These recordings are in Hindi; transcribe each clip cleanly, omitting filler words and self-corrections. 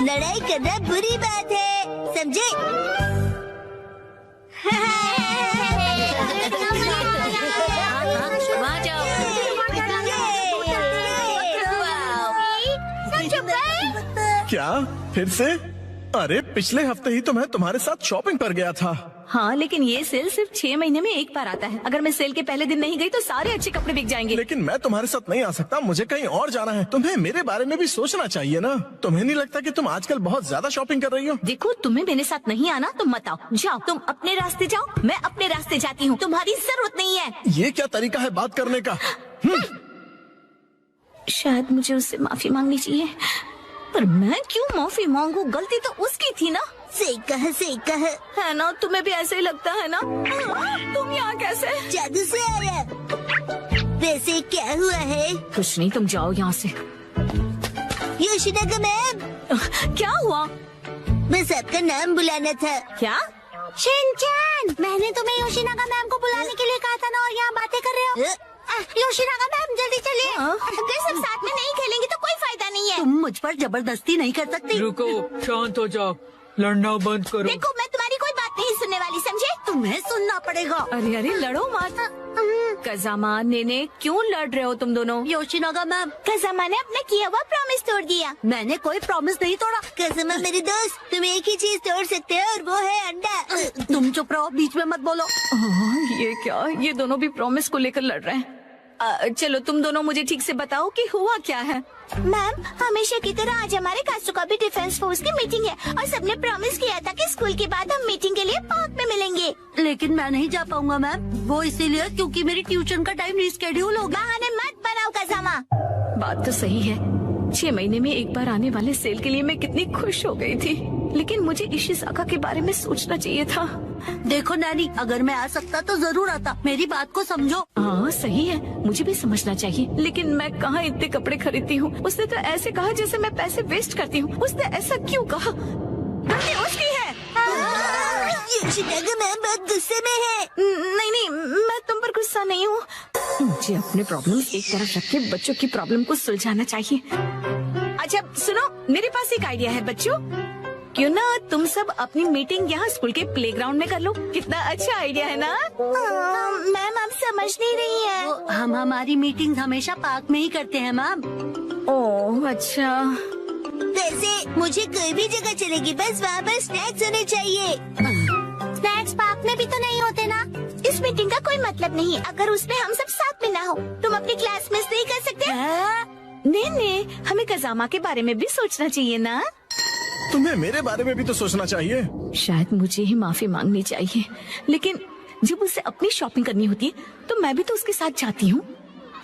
लड़ाई करना बुरी बात है, समझे? वहाँ जाओ। क्या फिर से? अरे पिछले हफ्ते ही तो मैं तुम्हारे साथ शॉपिंग पर गया था। हाँ, लेकिन ये सेल सिर्फ 6 महीने में एक बार आता है। अगर मैं सेल के पहले दिन नहीं गई तो सारे अच्छे कपड़े बिक जाएंगे। लेकिन मैं तुम्हारे साथ नहीं आ सकता, मुझे कहीं और जाना है। तुम्हें मेरे बारे में भी सोचना चाहिए ना। तुम्हें नहीं लगता कि तुम आजकल बहुत ज्यादा शॉपिंग कर रही हो? देखो, तुम्हें मेरे साथ नहीं आना तो मत आओ। जाओ, तुम अपने रास्ते जाओ, मैं अपने रास्ते जाती हूँ। तुम्हारी जरूरत नहीं है। ये क्या तरीका है बात करने का? शायद मुझे उससे माफी मांगनी चाहिए, पर मैं क्यों माफी मांगू? गलती तो उसकी थी ना। सही कहा है ना? तुम्हें भी ऐसे ही लगता है ना? तुम यहाँ कैसे? जादू से आया। वैसे क्या हुआ है? कुछ नहीं, तुम जाओ यहाँ से। योशिनागा मैम, क्या हुआ? बस आपका नाम बुलाना था। क्या? शिनचैन, मैंने तुम्हें योशिनागा मैम को बुलाने के लिए कहा था ना, और यहाँ बातें कर रहे हो। योशिनागा मैम जल्दी चलिए। अगर सब साथ में नहीं खेलेंगे तो कोई फायदा नहीं है। तुम मुझ पर जबरदस्ती नहीं कर सकती। रुको, शांत हो जाओ, लड़ना बंद करो। देखो, मैं तुम्हारी कोई बात नहीं सुनने वाली, समझे? तुम्हें सुनना पड़ेगा। अरे अरे, लड़ो मत। कज़ामा, नेने, क्यों लड़ रहे हो तुम दोनों? योशिनागा मैम, कज़ामा ने अपना किया हुआ प्रॉमिस तोड़ दिया। मैंने कोई प्रॉमिस नहीं तोड़ा। कज़ामा मेरी दोस्त, तुम एक ही चीज तोड़ सकते हो और वो है अंडा। तुम चुप रहो, बीच में मत बोलो। ये क्या? ये दोनों भी प्रॉमिस को लेकर लड़ रहे हैं। चलो, तुम दोनों मुझे ठीक से बताओ कि हुआ क्या है। मैम, हमेशा की तरह आज हमारे कासुका भी डिफेंस फोर्स की मीटिंग है और सबने प्रॉमिस किया था कि स्कूल के बाद हम मीटिंग के लिए पार्क में मिलेंगे। लेकिन मैं नहीं जा पाऊंगा मैम, वो इसीलिए क्योंकि मेरी ट्यूशन का टाइम रिस्केड्यूल हो गया। बहाने मत बनाओ कज़ामा। बात तो सही है, 6 महीने में एक बार आने वाले सेल के लिए मैं कितनी खुश हो गई थी, लेकिन मुझे इशिज़ाका के बारे में सोचना चाहिए था। देखो नैनी, अगर मैं आ सकता तो जरूर आता। मेरी बात को समझो। हाँ सही है, मुझे भी समझना चाहिए, लेकिन मैं कहाँ इतने कपड़े खरीदती हूँ। उसने तो ऐसे कहा जैसे मैं पैसे वेस्ट करती हूँ। उसने ऐसा क्यों कहा? गलती उसकी है। योशिनागा मैम बहुत गुस्से में है। नहीं नहीं, मैं तुम पर गुस्सा नहीं हूँ। मुझे अपने प्रॉब्लम एक तरफ रख के बच्चों की प्रॉब्लम को सुलझाना चाहिए। अच्छा सुनो, मेरे पास एक आइडिया है बच्चों। क्यों ना तुम सब अपनी मीटिंग यहाँ स्कूल के प्लेग्राउंड में कर लो? कितना अच्छा आइडिया है ना? मैम, आप समझ नहीं रही है। हम हमारी मीटिंग हमेशा पार्क में ही करते हैं मैम। ओह अच्छा। वैसे मुझे कोई भी जगह चलेगी, बस वहाँ पर स्नैक्स होने चाहिए। स्नैक्स पार्क में भी तो नहीं होते ना? इस मीटिंग का कोई मतलब नहीं अगर उसमें हम सब साथ में ना हो। तुम अपनी क्लास मिस नहीं कर सकते? नहीं, हमें कज़ामा के बारे में भी सोचना चाहिए ना। तुम्हें मेरे बारे में भी तो सोचना चाहिए। शायद मुझे ही माफी मांगनी चाहिए, लेकिन जब उसे अपनी शॉपिंग करनी होती है तो मैं भी तो उसके साथ जाती हूँ।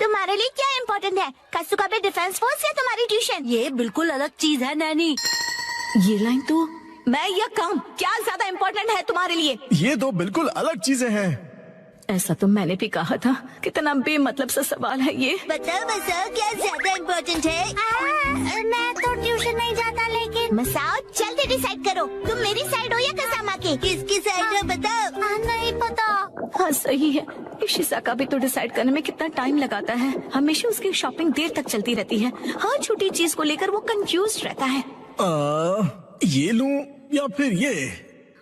तुम्हारे लिए क्या इम्पोर्टेंट है, कासुका पे डिफेंस फोर्स या तुम्हारी ट्यूशन? ये बिल्कुल अलग चीज है नैनी। ये लाइन तो मैं या काम, क्या ज्यादा इम्पोर्टेंट है तुम्हारे लिए? ये दो बिल्कुल अलग चीजें हैं। ऐसा तो मैंने भी कहा था। कितना बेमतलब सा सवाल है ये। बताओ क्या ज्यादा इम्पोर्टेंट है? मैं तो ट्यूशन नहीं जाता, लेकिन मसाओ जल्दी डिसाइड करो, तुम मेरी साइड हो या कज़ामा की? किसकी साइड हो बताओ। नहीं पता। हाँ सही है, इशिज़ाका भी तो डिसाइड करने में कितना टाइम लगाता है। हमेशा उसकी शॉपिंग देर तक चलती रहती है। हर छोटी चीज को लेकर वो कंफ्यूज रहता है। ये लूं या फिर ये?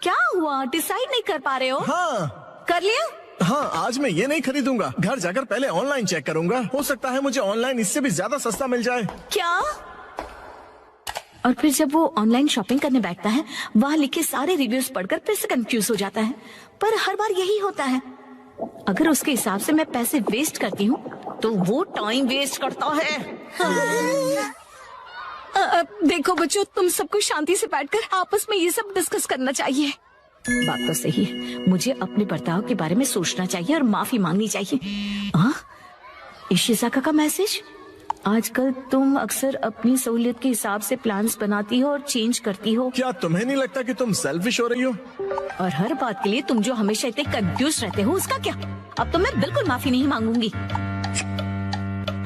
क्या हुआ, डिसाइड नहीं कर पा रहे हो? हाँ कर लिया? हाँ, आज मैं ये नहीं खरीदूंगा। घर जाकर पहले ऑनलाइन चेक करूंगा। हो सकता है मुझे ऑनलाइन इससे भी ज्यादा सस्ता मिल जाए। क्या? और फिर जब वो ऑनलाइन शॉपिंग करने बैठता है, वहाँ लिखे सारे रिव्यूज पढ़कर फिर से कंफ्यूज हो जाता है। पर हर बार यही होता है। अगर उसके हिसाब से मैं पैसे वेस्ट करती हूँ तो वो टाइम वेस्ट करता है। देखो बच्चों, तुम सबको शांति से बैठकर आपस में ये सब डिस्कस करना चाहिए। बात तो सही है, मुझे अपने बर्ताव के बारे में सोचना चाहिए और माफी मांगनी चाहिए। इशिज़ाका का मैसेज। आजकल तुम अक्सर अपनी सहूलियत के हिसाब से प्लान्स बनाती हो और चेंज करती हो। क्या तुम्हें नहीं लगता कि तुम सेल्फिश हो रही हो? और हर बात के लिए तुम जो हमेशा इतने कंफ्यूज रहते हो, उसका क्या? अब तो मैं बिल्कुल माफी नहीं मांगूंगी।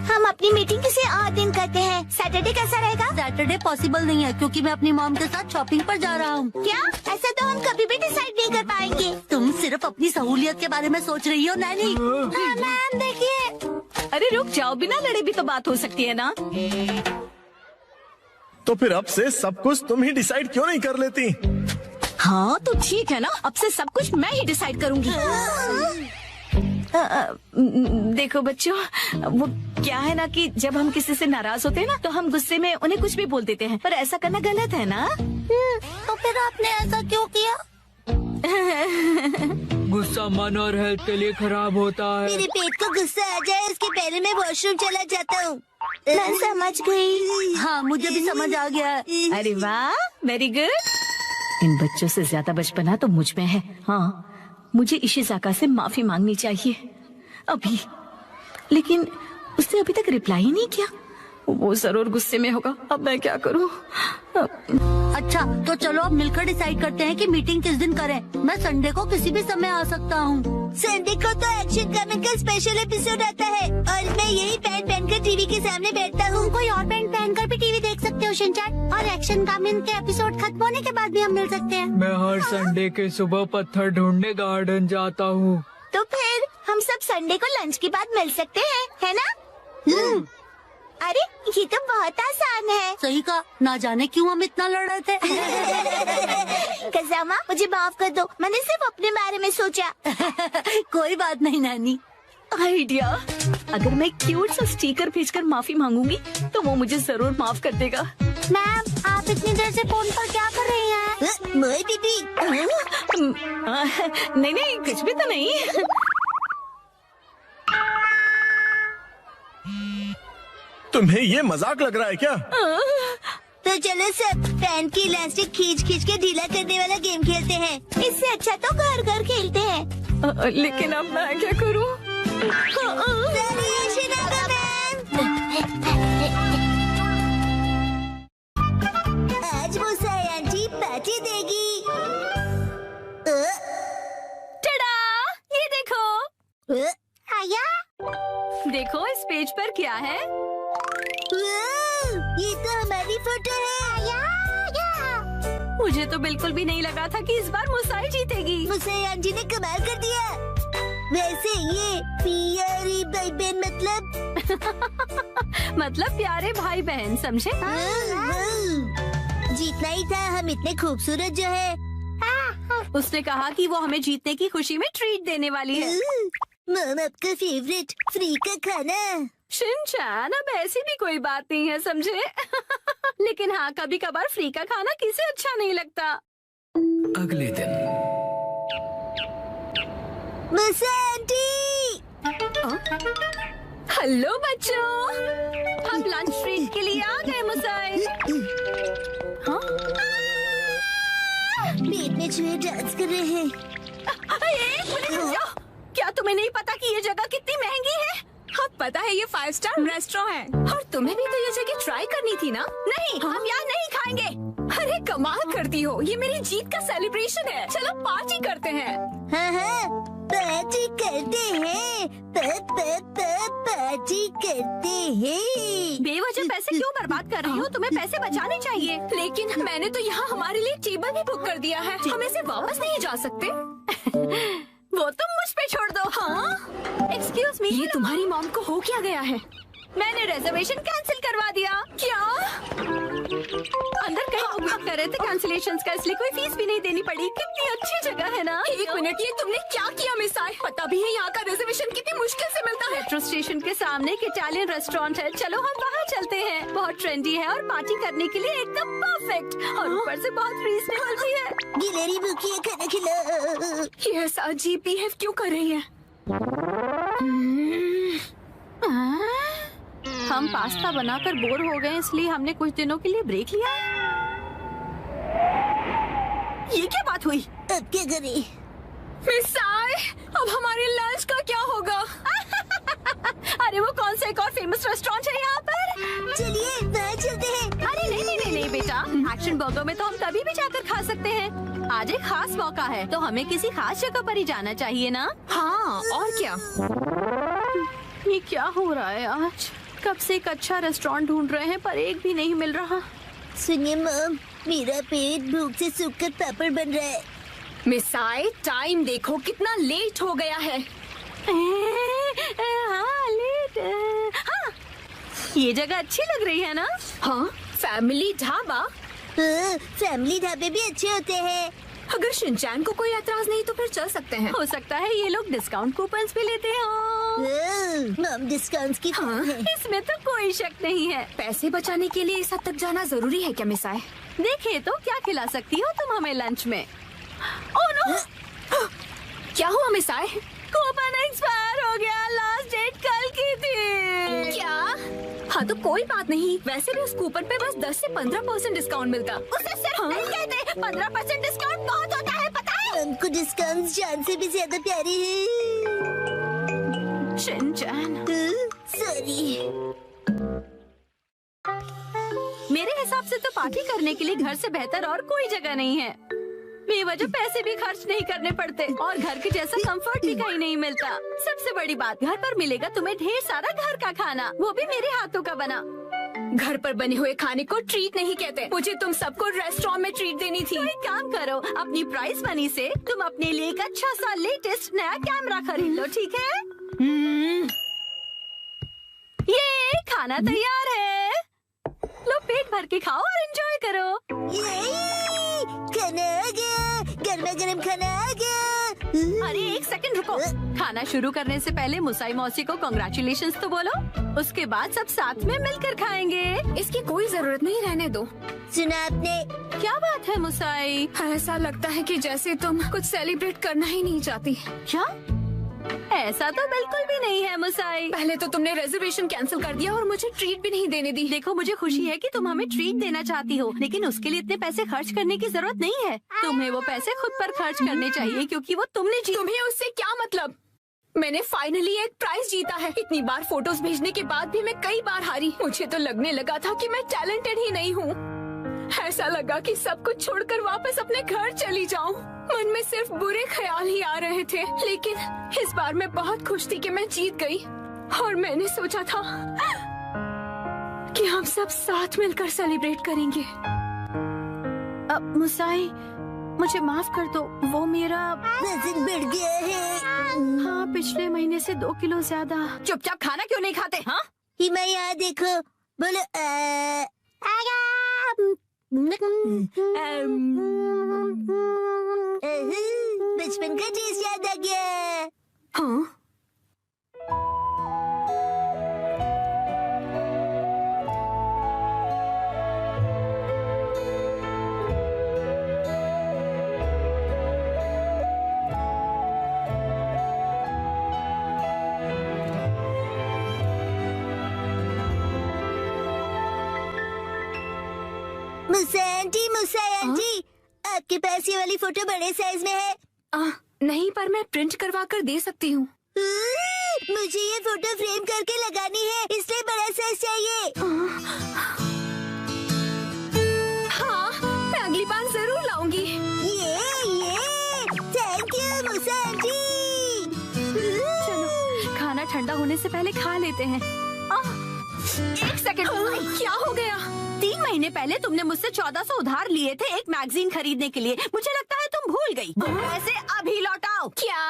हम अपनी मीटिंग किसी और दिन करते हैं। सैटरडे कैसा रहेगा? सैटरडे पॉसिबल नहीं है क्योंकि मैं अपनी मॉम के साथ शॉपिंग पर जा रहा हूँ। क्या? ऐसा तो हम कभी भी डिसाइड नहीं कर पाएंगे। तुम सिर्फ अपनी सहूलियत के बारे में सोच रही हो नैनी। मैम देखिए। अरे रुक जाओ, बिना लड़े भी तो बात हो सकती है ना। तो फिर अब से सब कुछ तुम ही डिसाइड क्यों नहीं कर लेती? हाँ तो ठीक है ना, अब से सब कुछ मैं ही डिसाइड करूंगी। देखो बच्चों, वो क्या है ना कि जब हम किसी से नाराज होते हैं ना तो हम गुस्से में उन्हें कुछ भी बोल देते हैं, पर ऐसा करना गलत है ना। तो फिर आपने ऐसा क्यों किया? गुस्सा मन और हेल्थ के लिए खराब होता है। मेरे पेट को गुस्सा आ जाए उसके पहले मैं वॉशरूम चला जाता हूँ। मैं समझ गई। हाँ मुझे भी समझ आ गया। अरे वाह, वेरी गुड। इन बच्चों से ज्यादा बचपना तो मुझ में है। हाँ, मुझे इशिज़ाका से माफी मांगनी चाहिए अभी, लेकिन उसने अभी तक रिप्लाई ही नहीं किया। वो जरूर गुस्से में होगा। अब मैं क्या करूं? अच्छा तो चलो अब मिलकर डिसाइड करते हैं कि मीटिंग किस दिन करें। मैं संडे को किसी भी समय आ सकता हूँ। संडे को तो एक्शन कमिंग का स्पेशल एपिसोड आता है और मैं यही पैंट पहनकर टीवी के सामने बैठता हूँ। कोई और पैंट पहनकर भी टीवी देख सकते हो शिनचैन, और एक्शन कमिंग के एपिसोड खत्म होने के बाद भी हम मिल सकते हैं। मैं हर संडे के सुबह पत्थर ढूंढने गार्डन जाता हूँ। तो फिर हम सब संडे को लंच के बाद मिल सकते हैं, है ना? अरे ये तो बहुत आसान है। सही कहा, ना जाने क्यों हम इतना लड़ रहे थे। कज़ामा मुझे माफ कर दो, मैंने सिर्फ अपने बारे में सोचा। कोई बात नहीं नानी। आइडिया, अगर मैं क्यूट सा स्टिकर भेजकर माफी मांगूंगी तो वो मुझे जरूर माफ कर देगा। मैम आप इतनी देर से फोन पर क्या कर रही हैं? मोई दीदी। नहीं नहीं, कुछ भी तो नहीं। तुम्हें ये मजाक लग रहा है क्या? तो चलो सब फैन की इलास्टिक खींच खींच के ढीला करने वाला गेम खेलते हैं। इससे अच्छा तो घर घर खेलते हैं। लेकिन अब मैं क्या करूं? आज मुसाई आंटी पार्टी देगी। टडा, ये देखो। आया देखो इस पेज पर क्या है। ये तो हमारी फोटो है। मुझे तो बिल्कुल भी नहीं लगा था कि इस बार मुसाई जीतेगी। मुसाई आंटी ने कमाल कर दिया। वैसे ये प्यारी भाई बहन मतलब प्यारे भाई बहन, समझे? जीतना ही था, हम इतने खूबसूरत जो है। उसने कहा कि वो हमें जीतने की खुशी में ट्रीट देने वाली है। मम आपका फेवरेट फ्री का खाना। शिनचैन, अब ऐसी भी कोई बात नहीं है, समझे? लेकिन हाँ, कभी कभार फ्री का खाना किसे अच्छा नहीं लगता। अगले दिन आंटी। हेलो बच्चों, हम लंच ट्रीट के लिए आ गए मुसाई। हाँ? पेट में चूहे डांस कर रहे हैं। एक मिनट रुको। क्या तुम्हें नहीं पता कि ये जगह कितनी महंगी है? हाँ पता है, ये 5 स्टार रेस्टोरेंट है और तुम्हें भी तो ये जगह ट्राई करनी थी ना? नहीं, हम यहाँ नहीं खाएंगे। अरे कमाल करती हो, ये मेरी जीत का सेलिब्रेशन है। चलो पार्टी करते हैं। हाँ, पार्टी करते हैं। पार्टी करते हैं। बेवजह पैसे क्यों बर्बाद कर रही हो? तुम्हें पैसे बचाने चाहिए। लेकिन मैंने तो यहाँ हमारे लिए टेबल भी बुक कर दिया है, हम ऐसे वापस नहीं जा सकते। वो तुम मुझ पे छोड़ दो। हाँ? एक्सक्यूज मी, ये तुम्हारी मॉम को हो क्या गया है? मैंने रिजर्वेशन कैंसिल करवा दिया। क्या? अंदर कहीं उपयोग कर रहे थे कैंसिलेशन का, इसलिए कोई फीस भी नहीं देनी पड़ी। कितनी अच्छी जगह है ना? एक मिनट, ये तुमने क्या किया मिसाई? पता भी है यहाँ का रिजर्वेशन कितनी मुश्किल से मिलता है। मेट्रो स्टेशन के सामने एक इटालियन रेस्टोरेंट है, चलो हम वहाँ चलते हैं। बहुत ट्रेंडी है और पार्टी करने के लिए एकदम परफेक्ट, और ऊपर से बहुत रीजनेबल भी है। गिलहरी भूखी है, खाना खिला। ये ऐसा अजीब बिहेव क्यों कर रही है? हम पास्ता बनाकर बोर हो गए, इसलिए हमने कुछ दिनों के लिए ब्रेक लिया है। ये क्या बात हुई? अब क्या करें? मिसाई, अब हमारे लंच का क्या होगा? अरे वो कौन सा एक और फेमस रेस्टोरेंट है यहाँ पर? चलिए वहाँ चलते हैं। अरे नहीं नहीं नहीं नहीं बेटा, एक्शन बर्गर में तो हम कभी भी जाकर खा सकते हैं। आज एक खास मौका है, तो हमें किसी खास जगह पर ही जाना चाहिए ना? हाँ, और क्या? ये क्या हो रहा है आज? कब से एक अच्छा रेस्टोरेंट ढूंढ रहे हैं पर एक भी नहीं मिल रहा। सुनिए मम, मेरा पेट भूख से सूखकर पापड़ बन रहा है। मिसाई, टाइम देखो कितना लेट हो गया है। हाँ, लेट। हाँ, ये जगह अच्छी लग रही है ना? हाँ, फैमिली ढाबा? फैमिली ढाबे भी अच्छे होते हैं। अगर शिनचैन को कोई एतराज नहीं तो फिर चल सकते हैं। हो सकता है ये लोग डिस्काउंट कूपन्स भी लेते हो। हम डिस्काउंट की हाँ, इसमें तो कोई शक नहीं है। पैसे बचाने के लिए इस हद तक जाना जरूरी है क्या मिसाए? देखिए तो क्या खिला सकती हो तुम हमें लंच में? Oh no! क्या हुआ मिसाए? कूपन एक्सपायर हो गया। लास्ट डेट कल की थी। क्या? हाँ तो कोई बात नहीं, वैसे भी उस कूपन पे बस 10 से 15% डिस्काउंट मिलता। उसे सिर्फ नहीं कहते, 15% डिस्काउंट बहुत होता है, पता है? हमको डिस्काउंट जान से भी ज्यादा प्यारे हैं। Shinchan, sorry. मेरे हिसाब से तो पार्टी करने के लिए घर से बेहतर और कोई जगह नहीं है। बेवजह पैसे भी खर्च नहीं करने पड़ते और घर के जैसा कंफर्ट भी कहीं नहीं मिलता। सबसे बड़ी बात, घर पर मिलेगा तुम्हें ढेर सारा घर का खाना, वो भी मेरे हाथों का बना। घर पर बने हुए खाने को ट्रीट नहीं कहते। मुझे तुम सबको रेस्टोरेंट में ट्रीट देनी थी। तो एक काम करो, अपनी प्राइस मनी से तुम अपने लिए एक अच्छा सा लेटेस्ट नया कैमरा खरीद लो, ठीक है? ये खाना तैयार है, लो पेट भर के खाओ और एंजॉय करो। खाना आ गया, गर्मा गर्म खाना आ गया। अरे एक सेकंड रुको, खाना शुरू करने से पहले मुसाई मौसी को कांग्रेचुलेशंस तो बोलो, उसके बाद सब साथ में मिलकर खाएंगे। इसकी कोई जरूरत नहीं, रहने दो। सुना आपने? क्या बात है मुसाई? ऐसा लगता है कि जैसे तुम कुछ सेलिब्रेट करना ही नहीं चाहती। क्या? ऐसा तो बिल्कुल भी नहीं है मुसाई। पहले तो तुमने रिजर्वेशन कैंसिल कर दिया और मुझे ट्रीट भी नहीं देने दी। देखो मुझे खुशी है कि तुम हमें ट्रीट देना चाहती हो, लेकिन उसके लिए इतने पैसे खर्च करने की जरूरत नहीं है। तुम्हें वो पैसे खुद पर खर्च करने चाहिए क्योंकि वो तुमने तुम्हें उससे क्या मतलब? मैंने फाइनली एक प्राइज जीता है। इतनी बार फोटोज भेजने के बाद भी मैं कई बार हारी। मुझे तो लगने लगा था कि मैं टैलेंटेड ही नहीं हूँ। ऐसा लगा कि सब कुछ छोड़कर वापस अपने घर चली जाऊं। मन में सिर्फ बुरे ख्याल ही आ रहे थे, लेकिन इस बार मैं बहुत खुश थी कि मैं जीत गई। और मैंने सोचा था कि हम सब साथ मिलकर सेलिब्रेट करेंगे। अब मुसाई, मुझे माफ कर दो, वो मेरा वजन बढ़ गया है। हाँ, पिछले महीने से 2 किलो ज्यादा। चुपचाप खाना क्यों नहीं खाते? हाँ, हिमा यहाँ देखो, बोलो बचपन का टेस्ट याद आ गया। हाँ? मुसा आंटी, आपके पास ये वाली फोटो बड़े साइज में है? नहीं, पर मैं प्रिंट करवा कर दे सकती हूँ। मुझे ये फोटो फ्रेम करके लगानी है, इसलिए बड़ा साइज चाहिए। हाँ, मैं अगली बार जरूर लाऊंगी। ये थैंक यू मुसा आंटी। चलो खाना ठंडा होने से पहले खा लेते हैं। एक सेकंड, क्या हो गया? 3 महीने पहले तुमने मुझसे 1400 उधार लिए थे एक मैगजीन खरीदने के लिए। मुझे लगता है तुम भूल गई। पैसे अभी लौटाओ। क्या?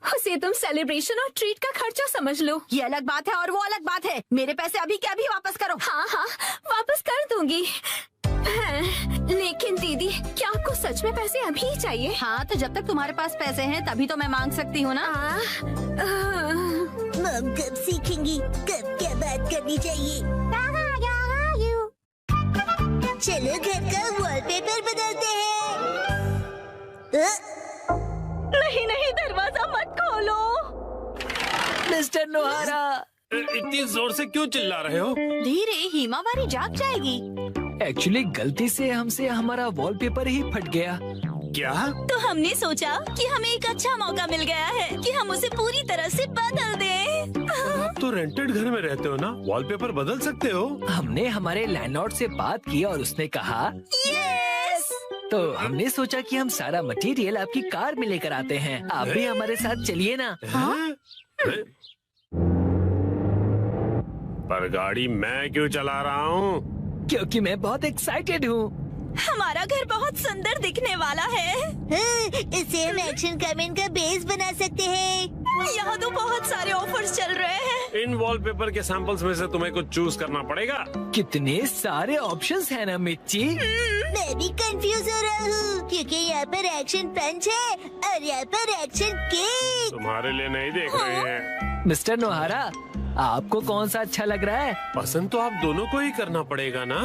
उसे तुम सेलिब्रेशन और ट्रीट का खर्चा समझ लो। ये अलग बात है और वो अलग बात है। मेरे पैसे अभी के अभी वापस करो। हाँ, वापस कर दूंगी। लेकिन दीदी, क्या आपको सच में पैसे अभी ही चाहिए? हाँ, तो जब तक तुम्हारे पास पैसे हैं तभी तो मैं मांग सकती हूँ ना। मम कब सीखेंगी कब क्या बात करनी चाहिए? चलो घर का वॉलपेपर बदलते हैं। नहीं, दरवाजा मत खोलो। मिस्टर नोहारा, इतनी जोर से क्यों चिल्ला रहे हो? धीरे, हिमावारी जाग जाएगी। एक्चुअली गलती से हमसे हमारा वॉलपेपर ही फट गया। क्या? तो हमने सोचा कि हमें एक अच्छा मौका मिल गया है कि हम उसे पूरी तरह से बदल दें। आप तो रेंटेड घर में रहते हो ना, वॉलपेपर बदल सकते हो। हमने हमारे लैंडलॉर्ड से बात की और उसने कहा यस। तो हमने सोचा कि हम सारा मटेरियल आपकी कार में लेकर आते हैं। आप भी हमारे साथ चलिए ना। पर गाड़ी मैं क्यों चला रहा हूँ? क्योंकि मैं बहुत एक्साइटेड हूँ। हमारा घर बहुत सुंदर दिखने वाला है। इसे हम एक्शन कमेंट का बेस बना सकते हैं। यहाँ तो बहुत सारे ऑफर्स चल रहे हैं। इन वॉलपेपर के सैंपल्स में से तुम्हें कुछ चूज करना पड़ेगा। कितने सारे ऑप्शंस हैं ना मिर्ची। मैं भी कंफ्यूज हो रहा हूँ क्योंकि यहाँ पर एक्शन पंच है और यहाँ पर एक्शन केक। तुम्हारे लिए नहीं देख रहे हैं। मिस्टर नोहारा, आपको कौन सा अच्छा लग रहा है? पसंद तो आप दोनों को ही करना पड़ेगा ना।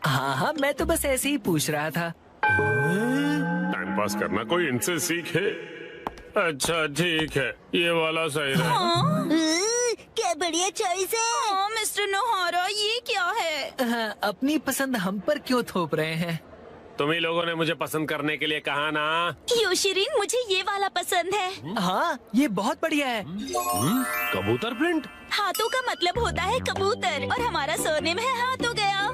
हाँ हाँ, मैं तो बस ऐसे ही पूछ रहा था। टाइम पास करना कोई इनसे सीखे। अच्छा ठीक है, ये वाला सही है। क्या बढ़िया चॉइस है। हाँ, मिस्टर नोहारा, ये क्या है? हाँ, अपनी पसंद हम पर क्यों थोप रहे हैं? तुम ही लोगों ने मुझे पसंद करने के लिए कहा ना। योशिरीन, मुझे ये वाला पसंद है। हाँ, ये बहुत बढ़िया है। कबूतर प्रिंट। हाथों का मतलब होता है कबूतर और हमारा सरनेम है हाथ हो गया।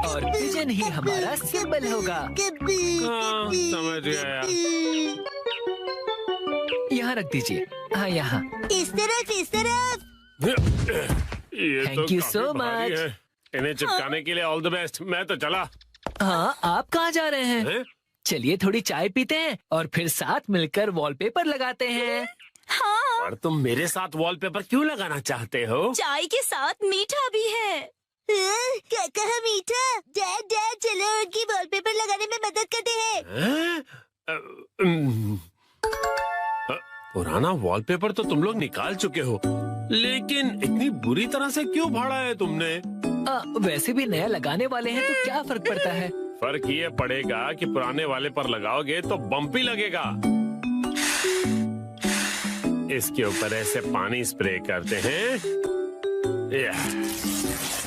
और पिजन ही हमारा सिंबल होगा। हाँ, समझ गया। यहाँ रख दीजिए। हाँ, यहाँ। इस तरफ इस तरफ। ये Thank तो you काफी so भारी much. है। इन्हें चिपकाने के लिए ऑल द बेस्ट। मैं तो चला। हाँ, आप कहाँ जा रहे हैं? हैं? चलिए थोड़ी चाय पीते हैं और फिर साथ मिलकर वॉलपेपर लगाते हैं। हाँ, और तुम मेरे साथ वॉलपेपर क्यों लगाना चाहते हो? चाय के साथ मीठा भी है। क्या कहा मीठा? डैड डैड चलो उनकी वॉलपेपर लगाने में मदद करते हैं। हैं? पुराना वॉलपेपर तो तुम लोग निकाल चुके हो, लेकिन इतनी बुरी तरह से क्यों फाड़ा है तुमने? वैसे भी नया लगाने वाले हैं तो क्या फर्क पड़ता है? फर्क ये पड़ेगा कि पुराने वाले पर लगाओगे तो बम्पी लगेगा। इसके ऊपर ऐसे पानी स्प्रे करते हैं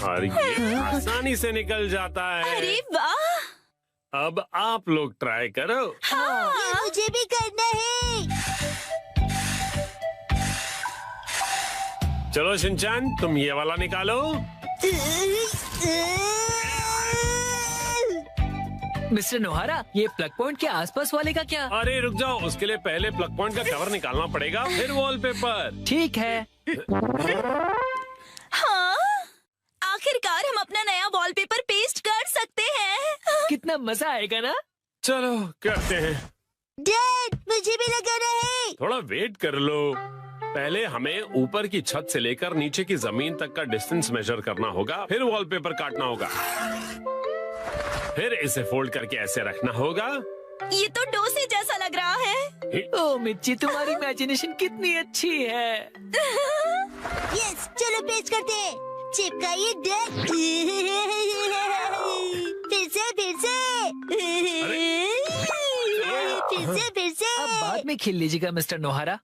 और ये आसानी से निकल जाता है। अरे वाह! अब आप लोग ट्राई करो। ये मुझे भी करना है। चलो शिनचैन, तुम ये वाला निकालो। मिस्टर नोहारा, ये प्लग पॉइंट के आसपास वाले का क्या? अरे रुक जाओ, उसके लिए पहले प्लग पॉइंट का कवर निकालना पड़ेगा, फिर वॉलपेपर। ठीक है। हाँ, आखिरकार हम अपना नया वॉलपेपर पेस्ट कर सकते हैं। कितना मजा आएगा ना? चलो करते हैं। डैड मुझे भी लगाना है। थोड़ा वेट कर लो। पहले हमें ऊपर की छत से लेकर नीचे की जमीन तक का डिस्टेंस मेजर करना होगा, फिर वॉलपेपर काटना होगा, फिर इसे फोल्ड करके ऐसे रखना होगा। ये तो डोसे जैसा लग रहा है। ओ मिर्ची, तुम्हारी इमेजिनेशन कितनी अच्छी है। यस, चलो पेस्ट करते हैं। चिपकाइए डैड। फिर से फिर से। अब बाद में खेल लीजिएगा मिस्टर नोहारा।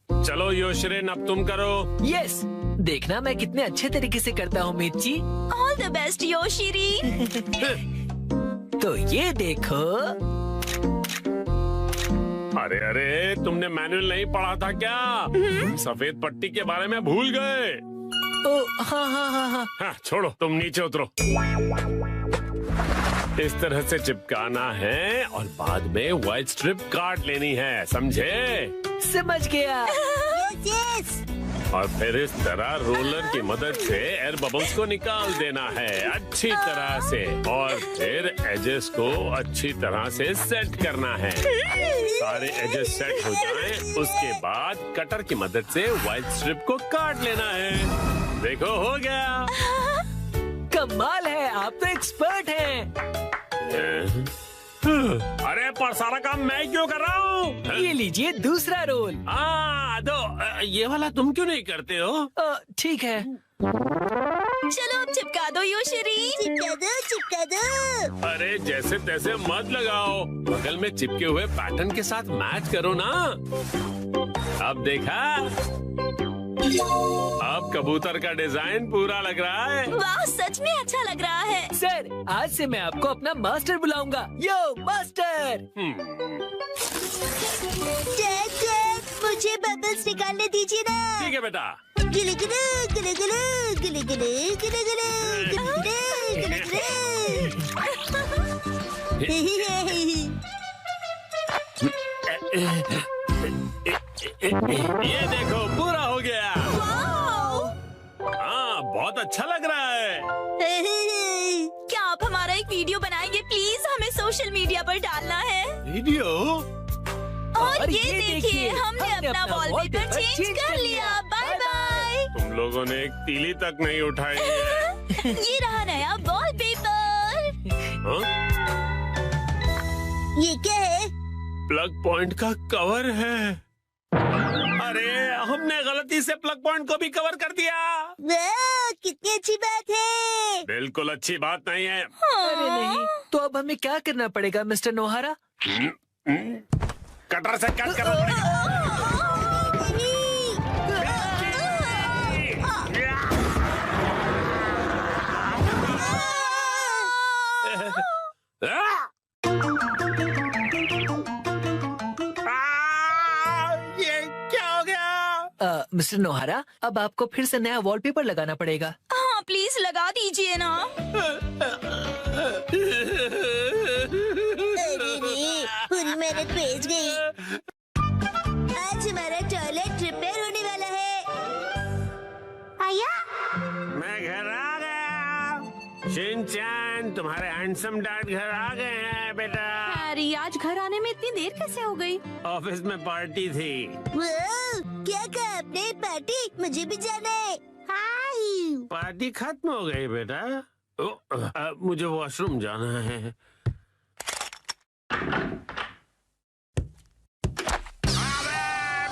चलो योशरेन, अब तुम करो। यस, देखना मैं कितने अच्छे तरीके से करता हूँ मिर्ची। All the best Yoshiri. तो ये देखो। अरे अरे, तुमने मैनुअल नहीं पढ़ा था क्या? सफेद पट्टी के बारे में भूल गए। ओ हाँ हाँ हाँ हाँ। हाँ, छोड़ो, तुम नीचे उतरो। इस तरह से चिपकाना है और बाद में व्हाइट स्ट्रिप काट लेनी है, समझे? समझ गया। यस। और फिर इस तरह रोलर की मदद से एयर बबल्स को निकाल देना है अच्छी तरह से, और फिर एजेस को अच्छी तरह से सेट करना है। सारे एजेस सेट हो जाएं, उसके बाद कटर की मदद से व्हाइट स्ट्रिप को काट लेना है। देखो, हो गया। कमाल है, आप तो एक्सपर्ट हैं। अरे पर सारा काम मैं क्यों कर रहा हूँ? ये लीजिए दूसरा रोल। ये वाला तुम क्यों नहीं करते हो? ठीक है। चलो अब चिपका दो योशिरी। चिपका दो। अरे जैसे तैसे मत लगाओ, बगल में चिपके हुए पैटर्न के साथ मैच करो ना। अब देखा, अब कबूतर का डिजाइन पूरा लग रहा है। वाह, सच में अच्छा लग रहा है। सर, आज से मैं आपको अपना मास्टर बुलाऊंगा। यो मास्टर। डैड, मुझे बबल्स निकालने दीजिए ना। ठीक है बेटा। गिले गिले गिले गिले गिले गिले गिले गिले ये देखो, पूरा हो गया। हाँ, बहुत अच्छा लग रहा है। क्या आप हमारा एक वीडियो बनाएंगे प्लीज? हमें सोशल मीडिया पर डालना है। वीडियो? और ये देखिए हमने अपना वॉलपेपर चेंज कर लिया। Bye bye. तुम लोगों ने एक तीली तक नहीं उठाई है। ये रहा नया वॉलपेपर। हाँ? ये क्या है? प्लग पॉइंट का कवर है। अरे हमने गलती से प्लग पॉइंट को भी कवर कर दिया। वाह, कितनी अच्छी बात है। बिल्कुल अच्छी बात नहीं है। अरे नहीं, तो अब हमें क्या करना पड़ेगा मिस्टर नोहारा? कटर से कट करना पड़ेगा। ये क्या हो गया? मिस्टर नोहारा, अब आपको फिर से नया वॉलपेपर लगाना पड़ेगा। हाँ प्लीज लगा दीजिए ना। अरे रे, पूरी मेहनत वेस्ट गई। आज हमारा टॉयलेट रिपेयर होने वाला है। आया? मैं घर आ गया। शिनचैन, तुम्हारे हैंडसम डैड घर आ गए हैं बेटा। हैरी, आज घर आने में इतनी देर कैसे हो गई? ऑफिस में पार्टी थी। वाह, क्या कहा आपने? पार्टी? मुझे भी जाना है। हाय। पार्टी खत्म हो गई बेटा। मुझे वॉशरूम जाना है।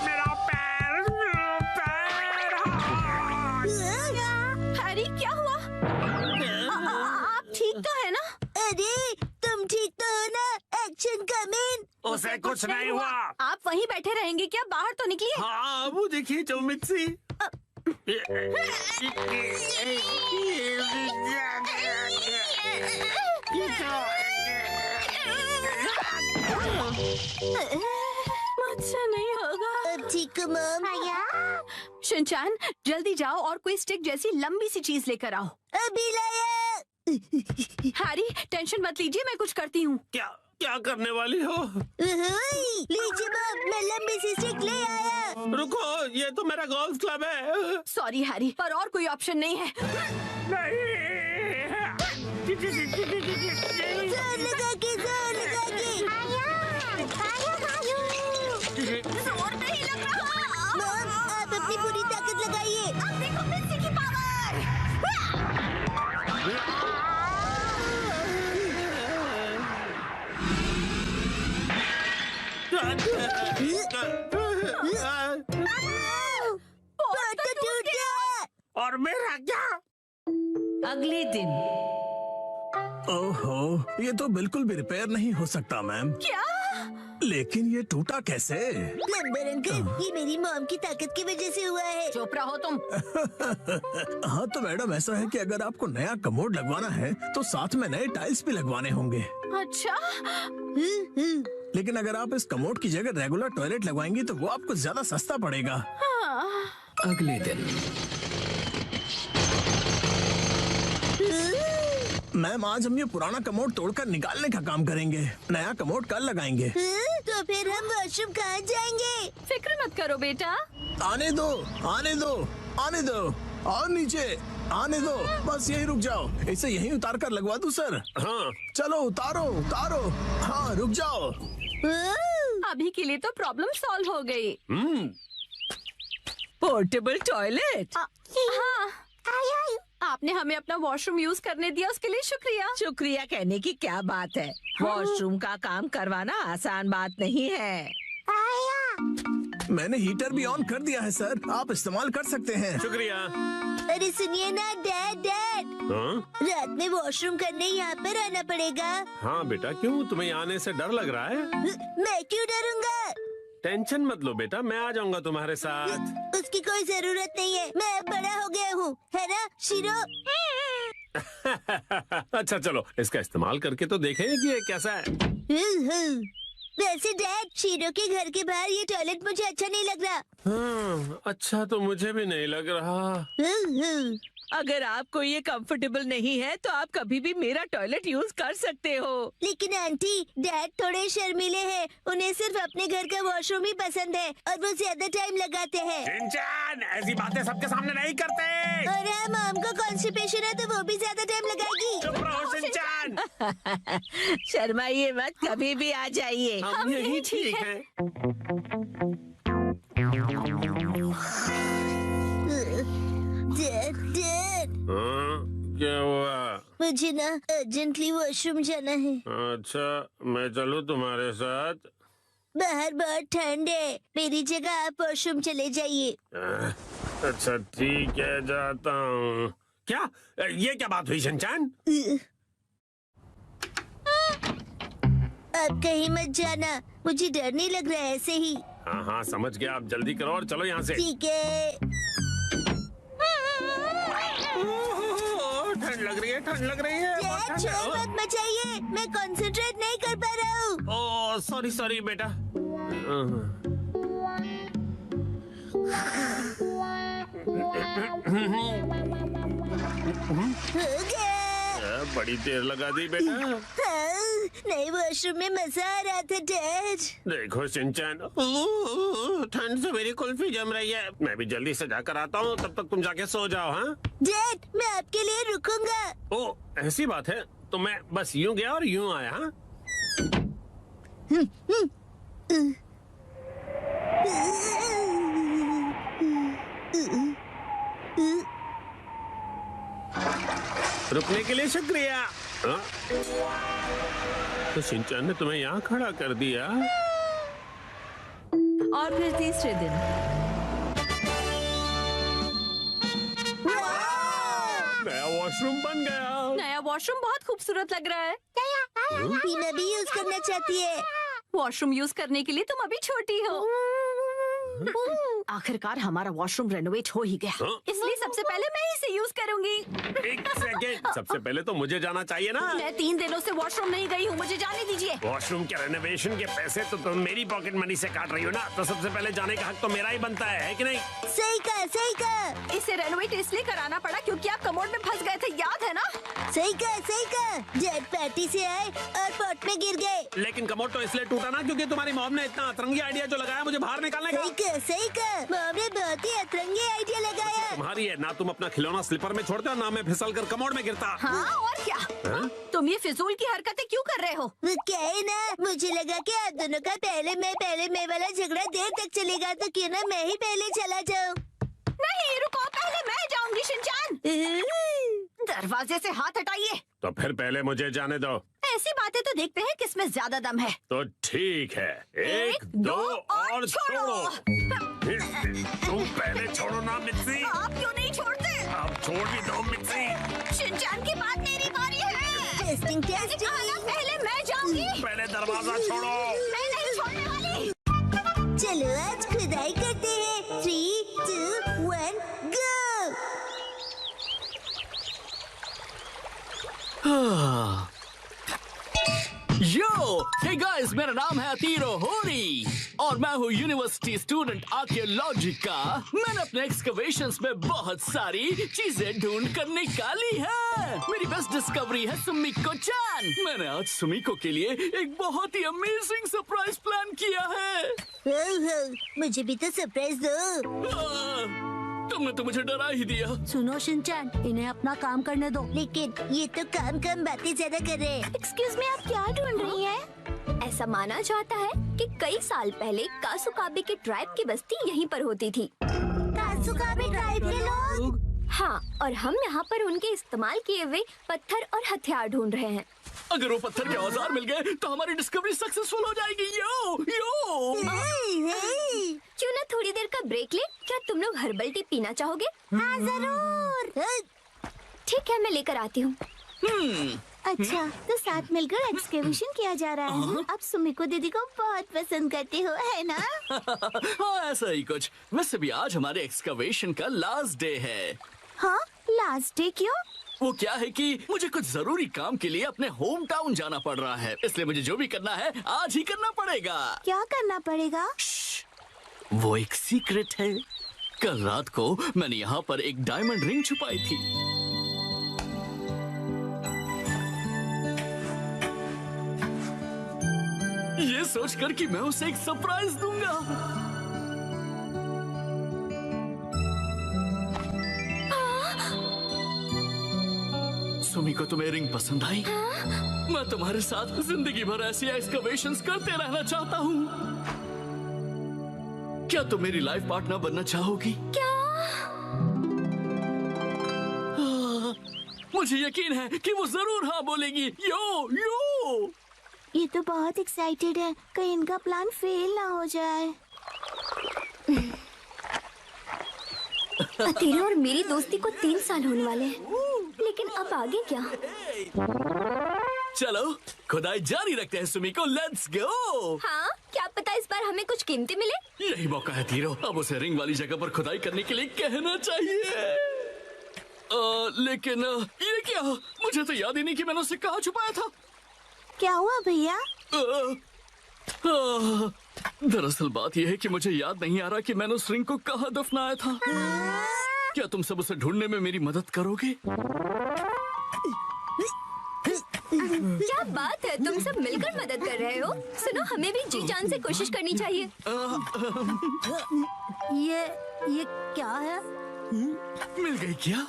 मेरा पैर, हैरी क्या हुआ? आप ठीक तो है ना? अरे तुम ठीक तो हो ना? Action coming. उसे कुछ नहीं हुआ। आप वहीं बैठे रहेंगे क्या? बाहर तो निकलिए। हाँ, वो देखिए जो मिक्सी। मुझसे नहीं होगा। अब ठीक हो मॉम? शिनचैन, जल्दी जाओ और कोई स्टिक जैसी लंबी सी चीज लेकर आओ। अभी लाया। हैरी, टेंशन मत लीजिए, मैं कुछ करती हूँ। क्या क्या करने वाली हो? लीजिए मॉम, मैं लंबी सी स्टिक ले आया। रुको, ये तो मेरा गोल्फ क्लब है। सॉरी हैरी, पर और कोई ऑप्शन नहीं है। जोर लगा के, जोर लगा के। जोर नहीं लग रहा। मॉम, आप अपनी पूरी ताकत लगाइए। अब देखो मिक्सी की पावर। पोर्ट तो टूट गया। और मेरा क्या? अगले दिन। ओहो, ये तो बिल्कुल भी रिपेयर नहीं हो सकता मैम। क्या? लेकिन ये टूटा कैसे? प्लम्बर अंकल, ये मेरी मॉम की ताकत की वजह से हुआ है। चुप रहो तुम। हाँ तो मैडम, ऐसा है कि अगर आपको नया कमोड लगवाना है तो साथ में नए टाइल्स भी लगवाने होंगे। अच्छा, लेकिन अगर आप इस कमोड की जगह रेगुलर टॉयलेट लगवाएंगी तो वो आपको ज्यादा सस्ता पड़ेगा। अगले दिन। मैम, आज हम ये पुराना कमोड तोड़कर निकालने का काम करेंगे। नया कमोड कल लगाएंगे। तो फिर हम वॉशरूम कहाँ जाएंगे? फिक्र मत करो बेटा। आने दो, आने दो, आने दो। और नीचे आने दो। बस यही रुक जाओ। इसे यहीं उतार कर लगवा दूं सर? हाँ, चलो उतारो, उतारो। हाँ, रुक जाओ। अभी के लिए तो प्रॉब्लम सॉल्व हो गई। Portable toilet. हाँ, आपने हमें अपना वॉशरूम यूज करने दिया, उसके लिए शुक्रिया। शुक्रिया कहने की क्या बात है। वॉशरूम का काम करवाना आसान बात नहीं है। मैंने हीटर भी ऑन कर दिया है सर, आप इस्तेमाल कर सकते हैं। शुक्रिया। अरे सुनिए ना डैड, हाँ? रात में वॉशरूम करने यहाँ पर आना पड़ेगा। हाँ बेटा, क्यों? तुम्हें आने से डर लग रहा है? मैं क्यों डरूंगा? टेंशन मत लो बेटा, मैं आ जाऊंगा तुम्हारे साथ। उसकी कोई जरूरत नहीं है, मैं अब बड़ा हो गया हूँ, है ना शिरो? अच्छा चलो, इसका इस्तेमाल करके तो देखें कि ये कैसा है। वैसे डैड, शिरो के घर के बाहर ये टॉयलेट मुझे अच्छा नहीं लग रहा। हाँ, अच्छा तो मुझे भी नहीं लग रहा। अगर आपको ये कंफर्टेबल नहीं है तो आप कभी भी मेरा टॉयलेट यूज कर सकते हो। लेकिन आंटी, डैड थोड़े शर्मीले हैं। उन्हें सिर्फ अपने घर का वॉशरूम ही पसंद है और वो ज्यादा टाइम लगाते हैं। शिनचैन, ऐसी बातें सबके सामने नहीं करते। और हाँ, मॉम को कॉन्स्टिपेशन है तो वो भी ज्यादा टाइम लगाएगी। चुप रहो शिनचैन। शर्माइए मत, कभी भी आ जाइए। हम यही ठीक है। डैड, क्या हुआ? मुझे ना अर्जेंटली वॉशरूम जाना है। अच्छा, मैं चलूं तुम्हारे साथ? बाहर बहुत ठंड है, मेरी जगह आप वॉशरूम चले जाइए। अच्छा ठीक है, जाता हूँ। क्या ये क्या बात हुई शिनचैन? आप कहीं मत जाना, मुझे डर नहीं लग रहा है ऐसे ही। हाँ हाँ समझ गया, आप जल्दी करो और चलो यहाँ से। ठीक है। ठंड लग रही है, ठंड लग रही है। बहुत डैड, ठंड है। शोर मत मचाइए, मैं कंसंट्रेट नहीं कर पा रहा हूँ। ओह सॉरी सॉरी बेटा। हो गया। बड़ी देर लगा दी बेटा। हाँ, नए वॉशरूम में मजा आ रहा था डैड। देखो शिनचैन, ठंड से मेरी कुल्फी जम रही है। मैं भी जल्दी से जाकर आता हूँ, तब तक तुम जाके सो जाओ। हाँ डैड, मैं आपके लिए रुकूंगा। ओह ऐसी बात है, तो मैं बस यूं गया और यूं आया। हाँ रुकने के लिए शुक्रिया। हाँ? तो शिनचैन ने तुम्हें यहाँ खड़ा कर दिया। और फिर तीसरे दिन नया वॉशरूम बन गया। नया वॉशरूम बहुत खूबसूरत लग रहा है। टीना भी यूज करना चाहती है। वॉशरूम यूज करने के लिए तुम अभी छोटी हो। आखिरकार हमारा वॉशरूम रेनोवेट हो ही गया। हाँ? इसलिए सबसे पहले मैं ही इसे यूज करूंगी। एक सेकेंड, सबसे पहले तो मुझे जाना चाहिए ना। मैं 3 दिनों से वॉशरूम नहीं गई हूँ, मुझे जाने दीजिए। वॉशरूम के रेनोवेशन के पैसे तो तुम मेरी पॉकेट मनी से काट रही हो ना, तो सबसे पहले जाने का हक तो मेरा ही बनता है कि नहीं? सही कहा, सही कहा। इसे रेनोवेट इसलिए कराना पड़ा क्योंकि आप कमोड में फंस गए थे, याद है ना? सही कहा, सही कहा। डैड पार्टी से आए और पॉट में गिर गए। लेकिन कमोड तो इसलिए टूटा ना क्योंकि तुम्हारी मॉम ने इतना अतरंगी आइडिया जो लगाया मुझे बाहर निकालने का। सही कहा, सही कहा। मॉम ने बहुत ही अतरंगी आइडिया लगाया। तुम्हारी है ना, तुम अपना खिलौना स्लीपर में छोड़ते हो ना मैं फिसल कर कमोड में गिरता। हाँ और क्या? हाँ? तुम ये फिजूल की हरकतें क्यों कर रहे हो? वो क्या है ना, मुझे लगा कि आप दोनों का पहले मैं वाला झगड़ा देर तक चलेगा, तो क्यों ना मैं ही पहले चला जाऊं। नहीं रुको, पहले मैं जाऊंगी शिनचैन। दरवाजे से हाथ हटाइए। तो फिर पहले मुझे जाने दो। ऐसी बातें तो देखते हैं किसमें ज्यादा दम है। तो ठीक है, 1 2 और छोड़ो। तुम पहले छोड़ो ना मिक्सी। आप क्यों नहीं छोड़ते? आप छोड़ भी दो मिक्सी। शिनचैन की बात मेरी बारी है। Testing testing. पहले मैं जाऊंगी। पहले दरवाजा छोड़ो। मैं नहीं छोड़ने वाली। चलो आज खुदाई करते हैं। 3 2 1 गो। यो हे गाइस, मेरा नाम है अतीरो होरी और मैं हूँ यूनिवर्सिटी स्टूडेंट आर्कियोलॉजी का। मैंने अपने एक्सकवेशंस में बहुत सारी चीजें ढूंढ कर निकाली है। मेरी बेस्ट डिस्कवरी है सुमिको चान। मैंने आज सुमिको के लिए एक बहुत ही अमेजिंग सरप्राइज प्लान किया है। हो, मुझे भी तो सरप्राइज दो। तुमने तो मुझे डरा ही दिया। सुनो शिनचैन, इन्हें अपना काम करने दो। लेकिन ये तो काम कम बातें ज्यादा कर रहे हैं। एक्सक्यूज मी, आप क्या ढूंढ रही हैं? ऐसा माना जाता है कि कई साल पहले कासुकाबे के ट्राइब की बस्ती यहीं पर होती थी। कासुकाबे ट्राइब के लोग? हाँ, और हम यहाँ पर उनके इस्तेमाल किए हुए पत्थर और हथियार ढूंढ रहे हैं। अगर वो पत्थर के औजार मिल गए तो हमारी डिस्कवरी सक्सेसफुल हो जाएगी। यो यो क्यों ना थोड़ी देर का ब्रेक ले? क्या तुम लोग हर्बल टी पीना चाहोगे? हाँ जरूर। ठीक है, मैं लेकर आती हूँ। अच्छा, तो साथ मिलकर एक्सकेवेशन किया जा रहा है। आप सुमिको दीदी को बहुत पसंद करते हो, है ना? हाँ ऐसा ही कुछ। वैसे भी आज हमारे एक्सकवेशन का लास्ट डे है। हाँ, लास्ट डे क्यों? वो क्या है कि मुझे कुछ जरूरी काम के लिए अपने होम टाउन जाना पड़ रहा है, इसलिए मुझे जो भी करना है आज ही करना पड़ेगा। क्या करना पड़ेगा? वो एक सीक्रेट है। कल रात को मैंने यहाँ पर एक डायमंड रिंग छुपाई थी। ये सोचकर कि मैं उसे एक सरप्राइज दूंगा। सुमी को तुम्हें रिंग पसंद आई? मैं तुम्हारे साथ जिंदगी भर ऐसी एक्सकवेशंस करते रहना चाहता हूँ। क्या तुम मेरी लाइफ पार्टनर बनना चाहोगी? क्या? मुझे यकीन है कि वो जरूर हाँ बोलेगी। यो यो। ये तो बहुत एक्साइटेड है, कहीं इनका प्लान फेल ना हो जाए। तेरे और मेरी दोस्ती को 3 साल होने वाले हैं, लेकिन अब आगे क्या? चलो खुदाई जारी रखते हैं सुमी को। Let's go. हाँ, क्या पता इस बार हमें कुछ कीमती मिले। यही मौका है तीरो, अब उसे रिंग वाली जगह पर खुदाई करने के लिए कहना चाहिए। लेकिन ये क्या? मुझे तो याद ही नहीं कि मैंने उसे कहाँ छुपाया था। क्या हुआ भैया? दरअसल बात यह है कि मुझे याद नहीं आ रहा कि मैंने उस रिंग को कहाँ दफनाया था। क्या तुम सब उसे ढूंढने में मेरी मदद करोगे? क्या बात है, तुम सब मिलकर मदद कर रहे हो। सुनो, हमें भी जी जान से कोशिश करनी चाहिए। ये क्या है? मिल गई क्या?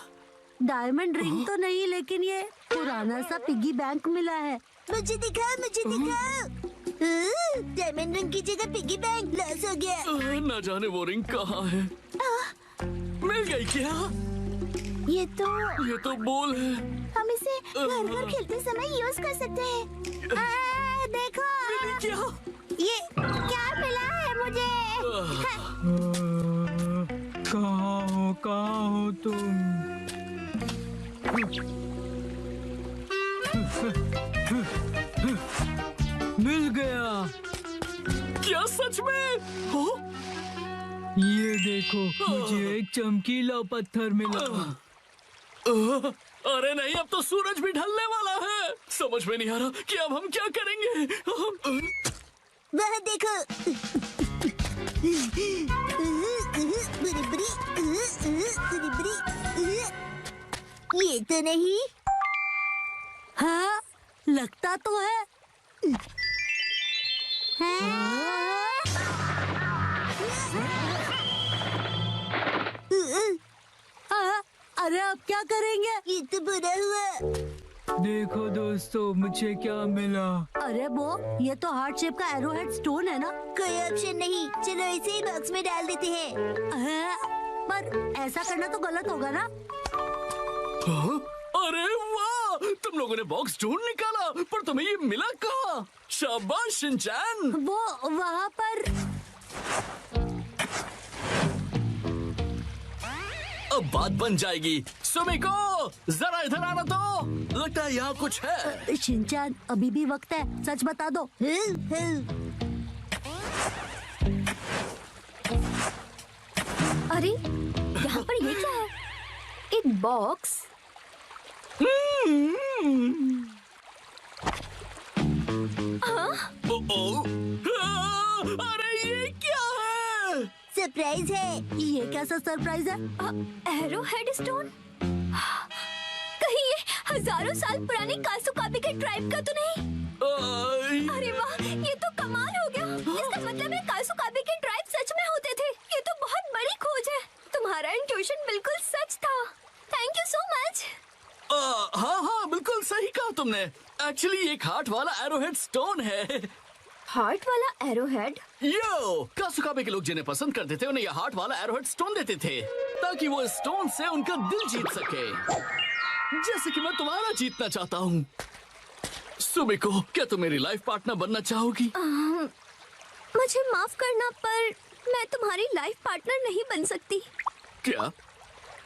डायमंड रिंग तो नहीं, लेकिन ये पुराना सा पिगी बैंक मिला है। मुझे दिखाओ, मुझे दिखाओ। डायमंड रिंग की जगह पिगी बैंक लॉस हो गया। न जाने वो रिंग कहाँ है। मिल गई क्या? ये तो बोल है। हम इसे घर पर खेलते समय यूज कर सकते हैं। देखो क्या? ये क्या मिला है मुझे? कहाँ हो तुम? मिल गया। क्या सच में? हो? ये देखो, मुझे एक चमकीला पत्थर मिला। अरे नहीं, अब तो सूरज भी ढलने वाला है। समझ में नहीं आ रहा कि अब हम क्या करेंगे। वह देखो। ये तो नहीं। हाँ, लगता तो है। अरे अब क्या करेंगे? ये तो बुरा हुआ। देखो दोस्तों, मुझे क्या मिला। अरे वो, ये तो हार्ट शेप का एरोहेड स्टोन है ना। कोई ऑप्शन नहीं, चलो इसे ही बॉक्स में डाल देते हैं। पर ऐसा करना तो गलत होगा ना। अरे वाह, तुम लोगों ने बॉक्स ढूंढ निकाला, पर तुम्हें ये मिला कहाँ? शाबाश शिनचैन। वो वहाँ पर। अब बात बन जाएगी। सुमिको, जरा इधर आना तो। लगता है यहाँ कुछ है। शिनचैन, अभी भी वक्त है, सच बता दो। अरे यहाँ पर ये क्या है? एक बॉक्स। अरे ये क्या है? सरप्राइज है। ये कैसा सरप्राइज है? Arrow head stone. कहीं ये हजारों साल पुरानी कासुकाबी के ट्राइब का तो नहीं? अरे वाह, ये तो कमाल हो गया। इसका मतलब है कासुकाबी के ट्राइब सच में होते थे। ये तो बहुत बड़ी खोज है। तुम्हारा इंट्यूशन बिल्कुल सच था। Thank you so much. हाँ, बिल्कुल सही कहा तुमने। एक्चुअली ये एक हार्ट वाला एरोहेड स्टोन है। हार्ट वाला एरोहेड? यो, कासुकाबे के लोग जिन्हें पसंद करते थे उन्हें ये हार्ट वाला एरोहेड स्टोन देते थे, ताकि वो स्टोन से उनका दिल जीत सके, जैसे कि मैं तुम्हारा जीतना चाहता हूँ। सुमिको, क्या तुम मेरी लाइफ पार्टनर बनना चाहोगी? मुझे माफ करना, पर मैं तुम्हारी लाइफ पार्टनर नहीं बन सकती। क्या?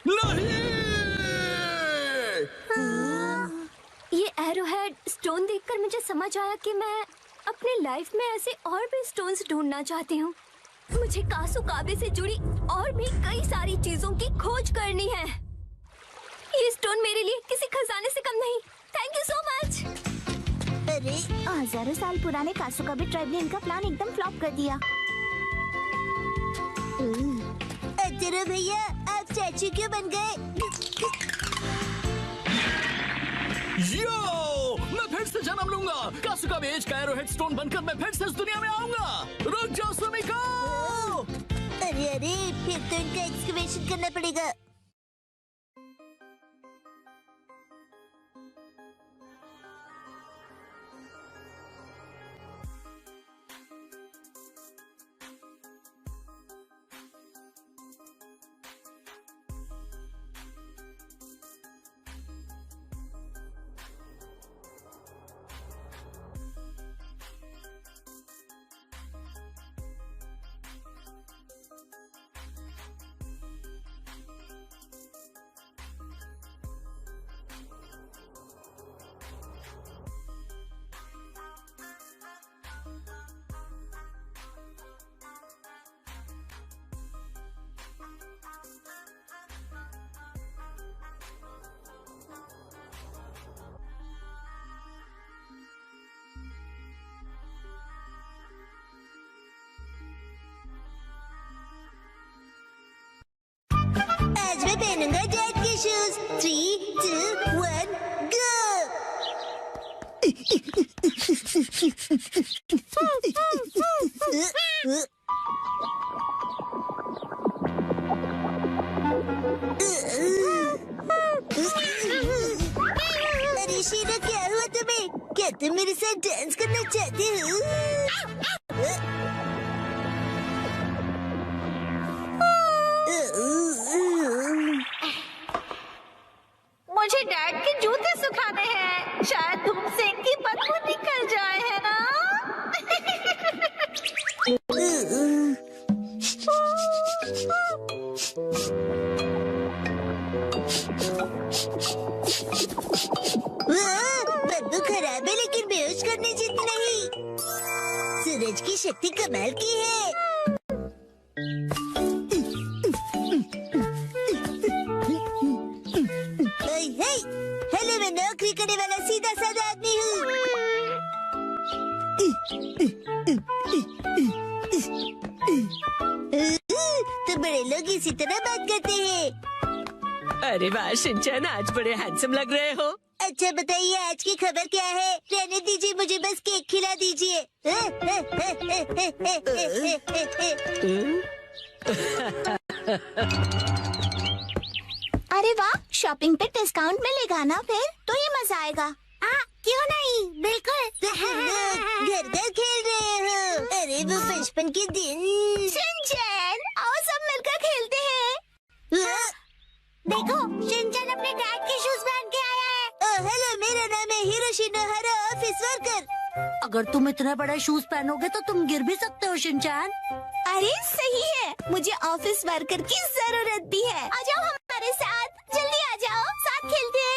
नहीं! ये एरोहेड स्टोन देखकर मुझे समझ आया कि मैं अपने लाइफ में ऐसे और भी स्टोन्स ढूंढना चाहती हूँ। मुझे कासुकाबे से जुड़ी और भी कई सारी चीजों की खोज करनी है। ये स्टोन मेरे लिए किसी खजाने से कम नहीं। Thank you so much. अरे, हजारों साल पुराने कासुकाबे ट्राइब ने इनका प्लान एकदम फ्लॉप कर दिया। एरो भैया, आप स्टैचू क्यों बन गए? यो, मैं फिर से जन्म लूंगा। कासुका में एज का एरो हेड स्टोन बनकर मैं फिर से इस दुनिया में आऊंगा। रुक जाओ सुमिको। अरे अरे, फिर तो इनका एक्सकवेशन करना पड़ेगा। आज मैं पहनूंगा डैड के शूज। 3, 2, 1, गो। अरे शीला, क्या हुआ तुम्हें? क्या तुम मेरे साथ डांस करना चाहते हो? मुझे डैड के जूते सुखाने हैं। शायद धूप से इनकी बदबू निकल जाए, है ना? बदबू खराब है, लेकिन बेहोश करने जितनी नहीं। सूरज की शक्ति कमाल की है। हेलो, मैं नौकरी करने वाला सीधा साधा आदमी हूँ। तो बड़े लोग इसी तरह बात करते हैं। अरे वाह शिनचैन, आज बड़े हैंडसम लग रहे हो। अच्छा बताइए, आज की खबर क्या है? रहने दीजिए, मुझे बस केक खिला दीजिए। अरे वाह, शॉपिंग पे डिस्काउंट मिलेगा ना? फिर तो ये मजा आएगा। क्यों नहीं, बिल्कुल। घर घर खेल रहे हो। अरे वो बचपन के दिन। शिनचैन, आओ सब मिलकर खेलते हैं। देखो, शिनचैन अपने डैड के शूज पहन के आया है। हेलो, मेरा नाम है हिरोशी नोहारा, ऑफिस वर्कर। अगर तुम इतने बड़े शूज पहनोगे तो तुम गिर भी सकते हो शिनचैन। अरे सही है, मुझे ऑफिस वर्कर की जरूरत भी है। आ जाओ हमारे साथ, जल्दी आ जाओ, साथ खेलते हैं।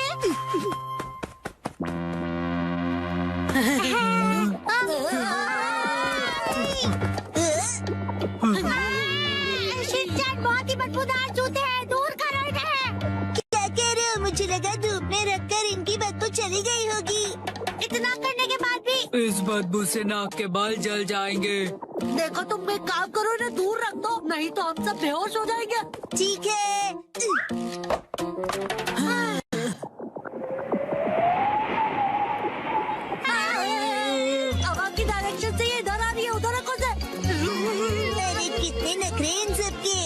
शिनचैन, बहुत ही बदबूदार जूते हैं, दूर करो इन्हें। क्या कह रहे हो? मुझे लगा धूप में रखकर इनकी बदबू चली गई होगी। इतना करने के बाद भी इस बदबू से नाक के बाल जल जाएंगे। देखो, तुम एक काम करो, इन्हें दूर रख दो, नहीं तो हम सब बेहोश हो जाएंगे। ठीक है। हवा की डायरेक्शन से ये इधर आ रही है, उधर रखो से। अरे कितने नखरे इन सबके।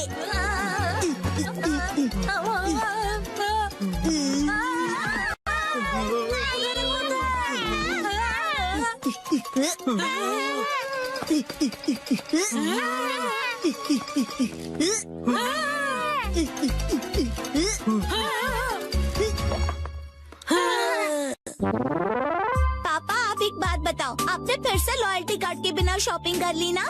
पापा, आप एक बात बताओ, आपने फिर से लॉयल्टी कार्ड के बिना शॉपिंग कर ली ना?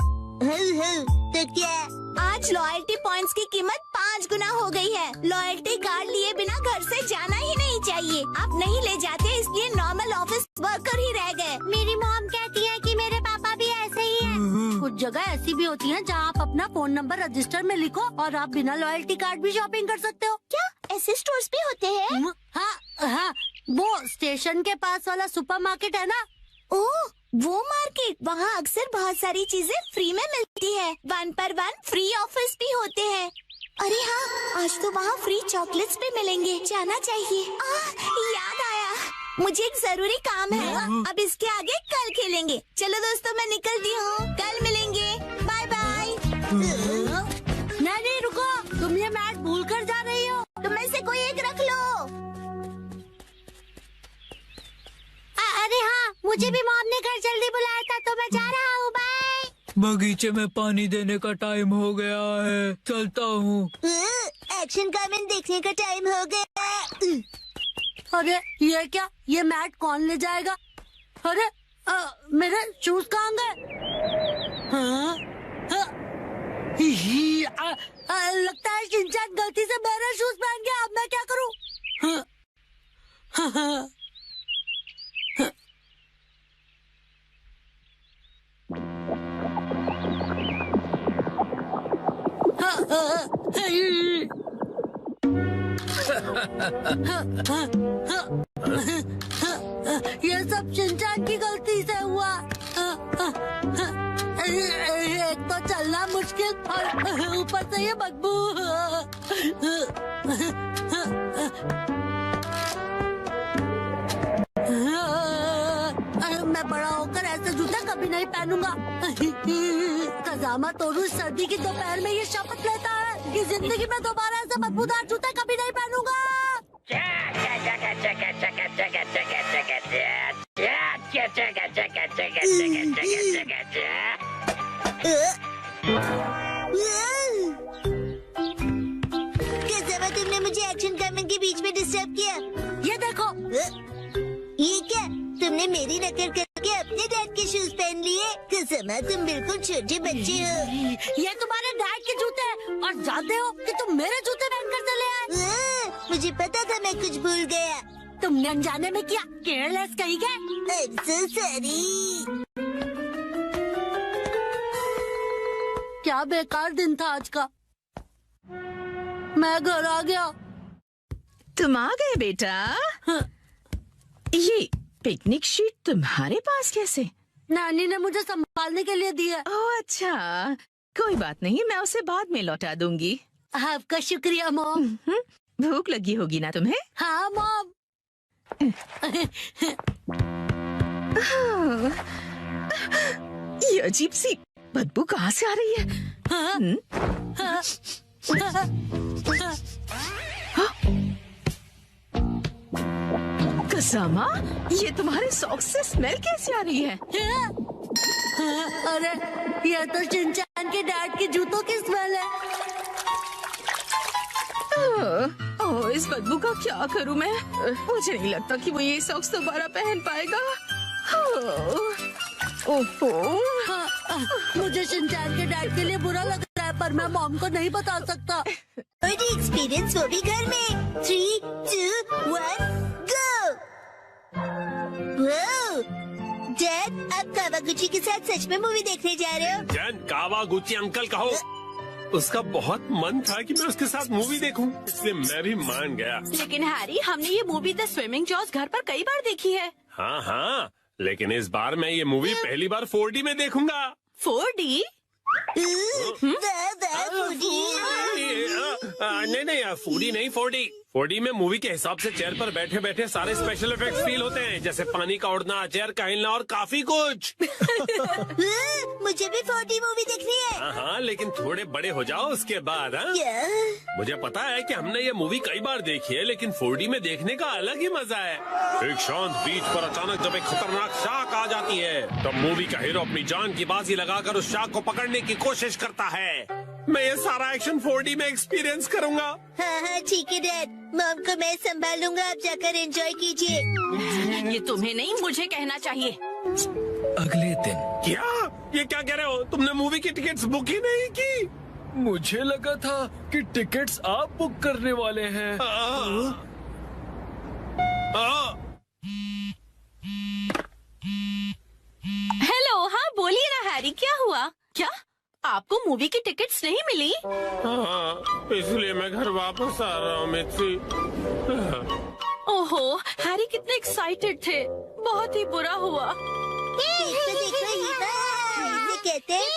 तो क्या? आज लॉयल्टी पॉइंट्स की कीमत 5 गुना हो गई है। लॉयल्टी कार्ड लिए बिना घर से जाना ही नहीं चाहिए। आप नहीं ले जाते, इसलिए नॉर्मल ऑफिस वर्कर ही रह गए। मेरी मॉम कहती है कि मेरे पापा भी ऐसे ही हैं। कुछ जगह ऐसी भी होती हैं जहां आप अपना फोन नंबर रजिस्टर में लिखो और आप बिना लॉयल्टी कार्ड भी शॉपिंग कर सकते हो। क्या ऐसे स्टोर्स भी होते हैं? हाँ, वो स्टेशन के पास वाला सुपरमार्केट है ना। ओह, वो मार्केट, वहाँ अक्सर बहुत सारी चीजें फ्री में मिलती है। 1 पर 1 फ्री ऑफर्स भी होते हैं। अरे हाँ, आज तो वहाँ फ्री चॉकलेट्स भी मिलेंगे, जाना चाहिए। याद आया, मुझे एक जरूरी काम है। अब इसके आगे कल खेलेंगे। चलो दोस्तों, मैं निकलती हूँ, कल मिलेंगे, बाय बाय। नहीं रुको, तुम ये मैट भूल कर जा रही हो। तुम में से कोई एक रख लो। अरे हाँ, मुझे भी मॉम ने घर जल्दी बुलाया था, तो मैं जा रहा हूँ, बाय। बगीचे में पानी देने का टाइम हो गया है, चलता हूँ। एक्शन कमेंट देखने का टाइम हो गया। अरे ये क्या, ये मैट कौन ले जाएगा? अरे मेरे शूज कहाँ गए? हाँ? लगता है शिनचैन गलती से मेरे शूज पहन गया। अब मैं क्या करूँ? ये सब शिनचैन की गलती से हुआ। एक तो चलना मुश्किल और ऊपर से ये बदबू। मैं बड़ा होकर ऐसे जूते कभी नहीं पहनूंगा। कजामा तोरू सर्दी की दोपहर में ये शपथ लेता है कि जिंदगी में दोबारा ऐसे बदबूदार जूते कभी नहीं पहनूंगा। कजामा, तुमने मुझे एक्शन कमेंट के बीच में डिस्टर्ब किया। ये देखो, ये क्या, तुमने मेरी नकल करके अपने डैड के शूज पहन लिए? कजामा, तुम बिल्कुल छोटे बच्चे हो। ये तुम्हारे डैड के जूते हैं और जानते हो कि तुम मेरे जूते पहनकर चले आए। मुझे पता था मैं कुछ भूल गया। तुमने अनजाने में किया, केयरलेस कहीं गए। I'm so sorry। क्या बेकार दिन था आज का। मैं घर आ गया। तुम आ गए बेटा? ये पिकनिक शीट तुम्हारे पास कैसे? नानी ने मुझे संभालने के लिए दी है। ओह अच्छा, कोई बात नहीं, मैं उसे बाद में लौटा दूंगी। आपका शुक्रिया मॉम। भूख लगी होगी ना तुम्हें? हाँ मॉम। ये अजीब सी बदबू कहाँ से आ रही है? कजामा, ये तुम्हारे सॉक्स से स्मेल कैसे आ रही है? अरे ये तो शिनचैन के डैड के जूतों की स्मेल है। ओह, इस बदबू का क्या करूं मैं? मुझे नहीं लगता कि वो ये सॉक्स दोबारा पहन पाएगा। ओहो, मुझे शिनचैन के डैड के लिए बुरा लग रहा है, पर मैं मॉम को नहीं बता सकता। और एक्सपीरियंस वो भी घर में। 3, 2, 1, go। डैड, आप कावागुची के साथ सच में मूवी देखने जा रहे हो? जन कावागुची अंकल कहो। उसका बहुत मन था कि मैं उसके साथ मूवी देखूं, इसलिए मैं भी मान गया। लेकिन हैरी, हमने ये मूवी द स्विमिंग जॉस घर पर कई बार देखी है। हाँ हाँ, लेकिन इस बार मैं ये मूवी पहली बार 4D में देखूंगा। 4D? नहीं, 4D नहीं, 4D। 4D में मूवी के हिसाब से चेयर पर बैठे बैठे सारे स्पेशल इफेक्ट्स फील होते हैं, जैसे पानी का उड़ना, चेयर का हिलना और काफी कुछ। मुझे भी 4D मूवी देखनी है। हाँ, लेकिन थोड़े बड़े हो जाओ उसके बाद। हाँ, मुझे पता है कि हमने ये मूवी कई बार देखी है, लेकिन 4D में देखने का अलग ही मजा है। एक शांत बीच पर अचानक जब एक खतरनाक शार्क आ जाती है, तब मूवी का हीरो अपनी जान की बाजी लगाकर उस शार्क को पकड़ने की कोशिश करता है। मैं ये सारा एक्शन 4D में एक्सपीरियंस करूंगा। हाँ, ठीक है डैड, मॉम को मैं संभालूंगा, आप जाकर एंजॉय कीजिए। ये तुम्हें नहीं, मुझे कहना चाहिए। अगले दिन। क्या? ये क्या कह रहे हो? तुमने मूवी की टिकट्स बुक ही नहीं की? मुझे लगा था कि टिकट्स आप बुक करने वाले हैं। हेलो, हाँ बोलिए ना हैरी, क्या हुआ? क्या आपको मूवी की टिकट्स नहीं मिली? हाँ, इसलिए मैं घर वापस आ रहा हूँ मित्सी। ओहो, हैरी कितने एक्साइटेड थे, बहुत ही बुरा हुआ। देखो इसे कहते हैं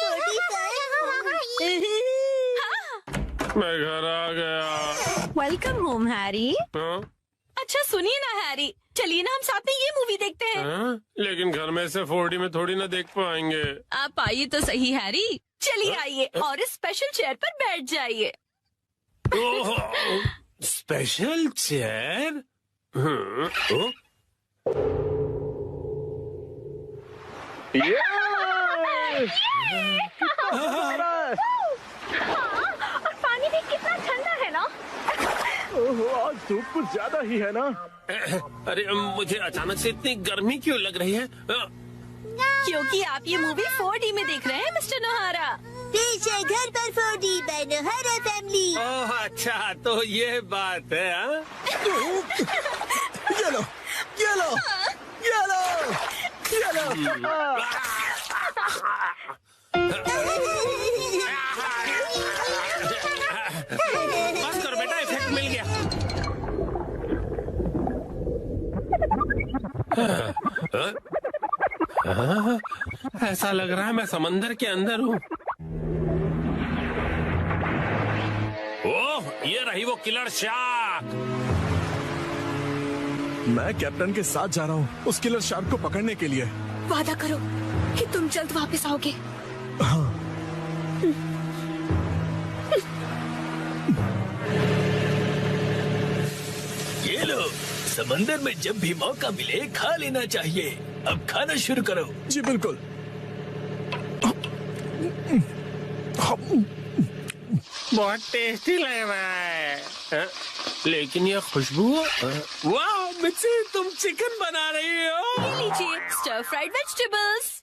45। मैं घर आ गया। Welcome home Harry. हाँ? अच्छा सुनिए ना हैरी, चलिए ना हम साथ में ये मूवी देखते हैं। हाँ? लेकिन घर में से 4D में थोड़ी ना देख पाएंगे। आप आइए तो सही हैरी। चलिए आइए और इस स्पेशल चेयर पर बैठ जाइए। Special chair? और पानी भी कितना ठंडा है ना। ओहो, आज धूप कुछ ज्यादा ही है ना। अरे मुझे अचानक से इतनी गर्मी क्यों लग रही है? क्योंकि आप ये मूवी 4D में देख रहे हैं मिस्टर नोहारा। पीछे घर पर 4D बाय नोहारा फैमिली। ओह अच्छा, तो ये बात है। हाँ? ये लो, ये लो, ये लो, ये लो। बस करो बेटा, इफेक्ट मिल गया। ऐसा लग रहा है मैं समंदर के अंदर हूँ। ओह, ये रही वो किलर शार्क। मैं कैप्टन के साथ जा रहा हूँ उस किलर शार्क को पकड़ने के लिए। वादा करो कि तुम जल्द वापस आओगे। हाँ। ये लो, समंदर में जब भी मौका मिले खा लेना चाहिए। अब खाना शुरू करो। जी बिल्कुल। बहुत टेस्टी लग रहा है। हाँ? लेकिन ये खुशबू, वाह मिक्सी, तुम चिकन बना रही हो। ये लीजिए स्टर फ्राइड वेजिटेबल्स।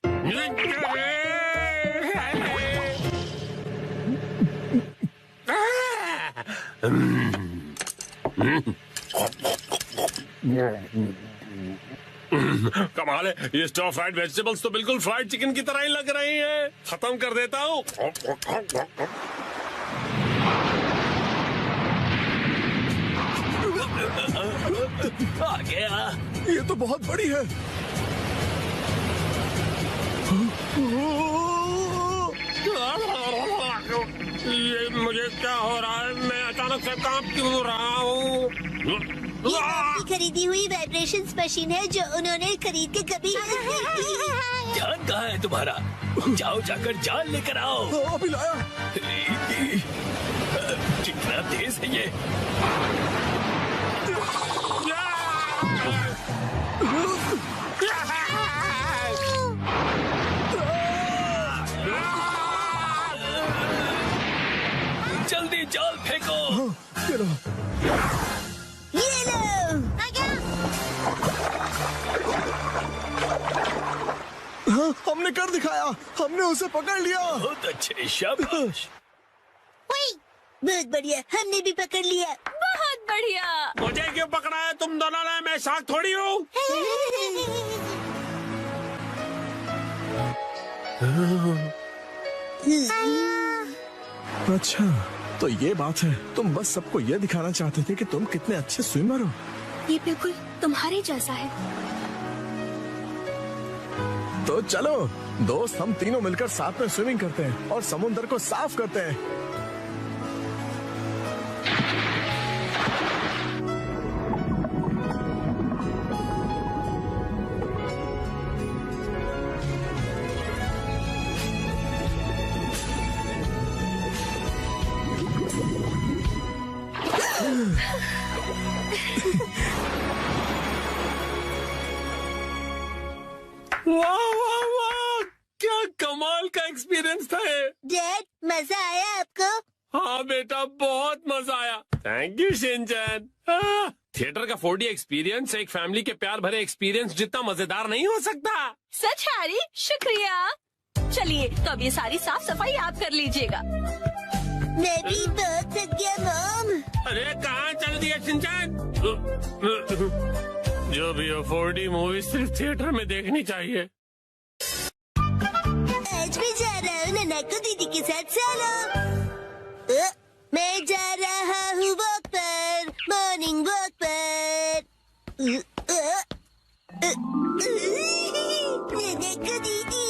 कमाल है, ये स्टर फ्राइड वेजिटेबल्स तो बिल्कुल फ्राइड चिकन की तरह ही लग रही हैं। खत्म कर देता हूँ। आ गया। ये तो बहुत बड़ी है। ये मुझे क्या हो रहा है? मैं अचानक से कांप क्यों रहा हूँ? ये आपकी खरीदी हुई वाइब्रेशंस मशीन है जो उन्होंने खरीद के कभी ध्यान कहाँ है तुम्हारा? जाओ जाकर जाल लेकर आओ। अभी लाया। कितना तेज है ये। जल्दी जाल फेंको। ये लो। ये लो। हाँ, हमने कर दिखाया। हमने उसे पकड़ लिया। बहुत अच्छे, शाबाश। बहुत बढ़िया, हमने भी पकड़ लिया। बहुत बढ़िया। मुझे क्यों पकड़ा है तुम दोनों ने? मैं शार्क थोड़ी हूँ। अच्छा, तो ये बात है। तुम बस सबको ये दिखाना चाहते थे कि तुम कितने अच्छे स्विमर हो। ये बिल्कुल तुम्हारे जैसा है। तो चलो दोस्त, हम तीनों मिलकर साथ में स्विमिंग करते हैं और समुद्र को साफ करते हैं। वाह वाह वाह, क्या कमाल का एक्सपीरियंस था ये। डैड, मजा आया आपको? हाँ बेटा, बहुत मजा आया। Thank you Shinchan. थिएटर का 4D एक्सपीरियंस एक फैमिली के प्यार भरे एक्सपीरियंस जितना मजेदार नहीं हो सकता। सच हैरी, शुक्रिया। चलिए तो अब ये सारी साफ सफाई आप कर लीजिएगा। मैं भी बहुत थक गया मॉम। अरे कहाँ चल दिया शिनचैन? जो भी हो, 4D मूवी सिर्फ थिएटर में देखनी चाहिए। आज मैं जा रहा हूँ ननाको दीदी के साथ सोलो। मैं जा रहा हूँ वॉक पर, मॉर्निंग वॉक पर। ननाको दीदी।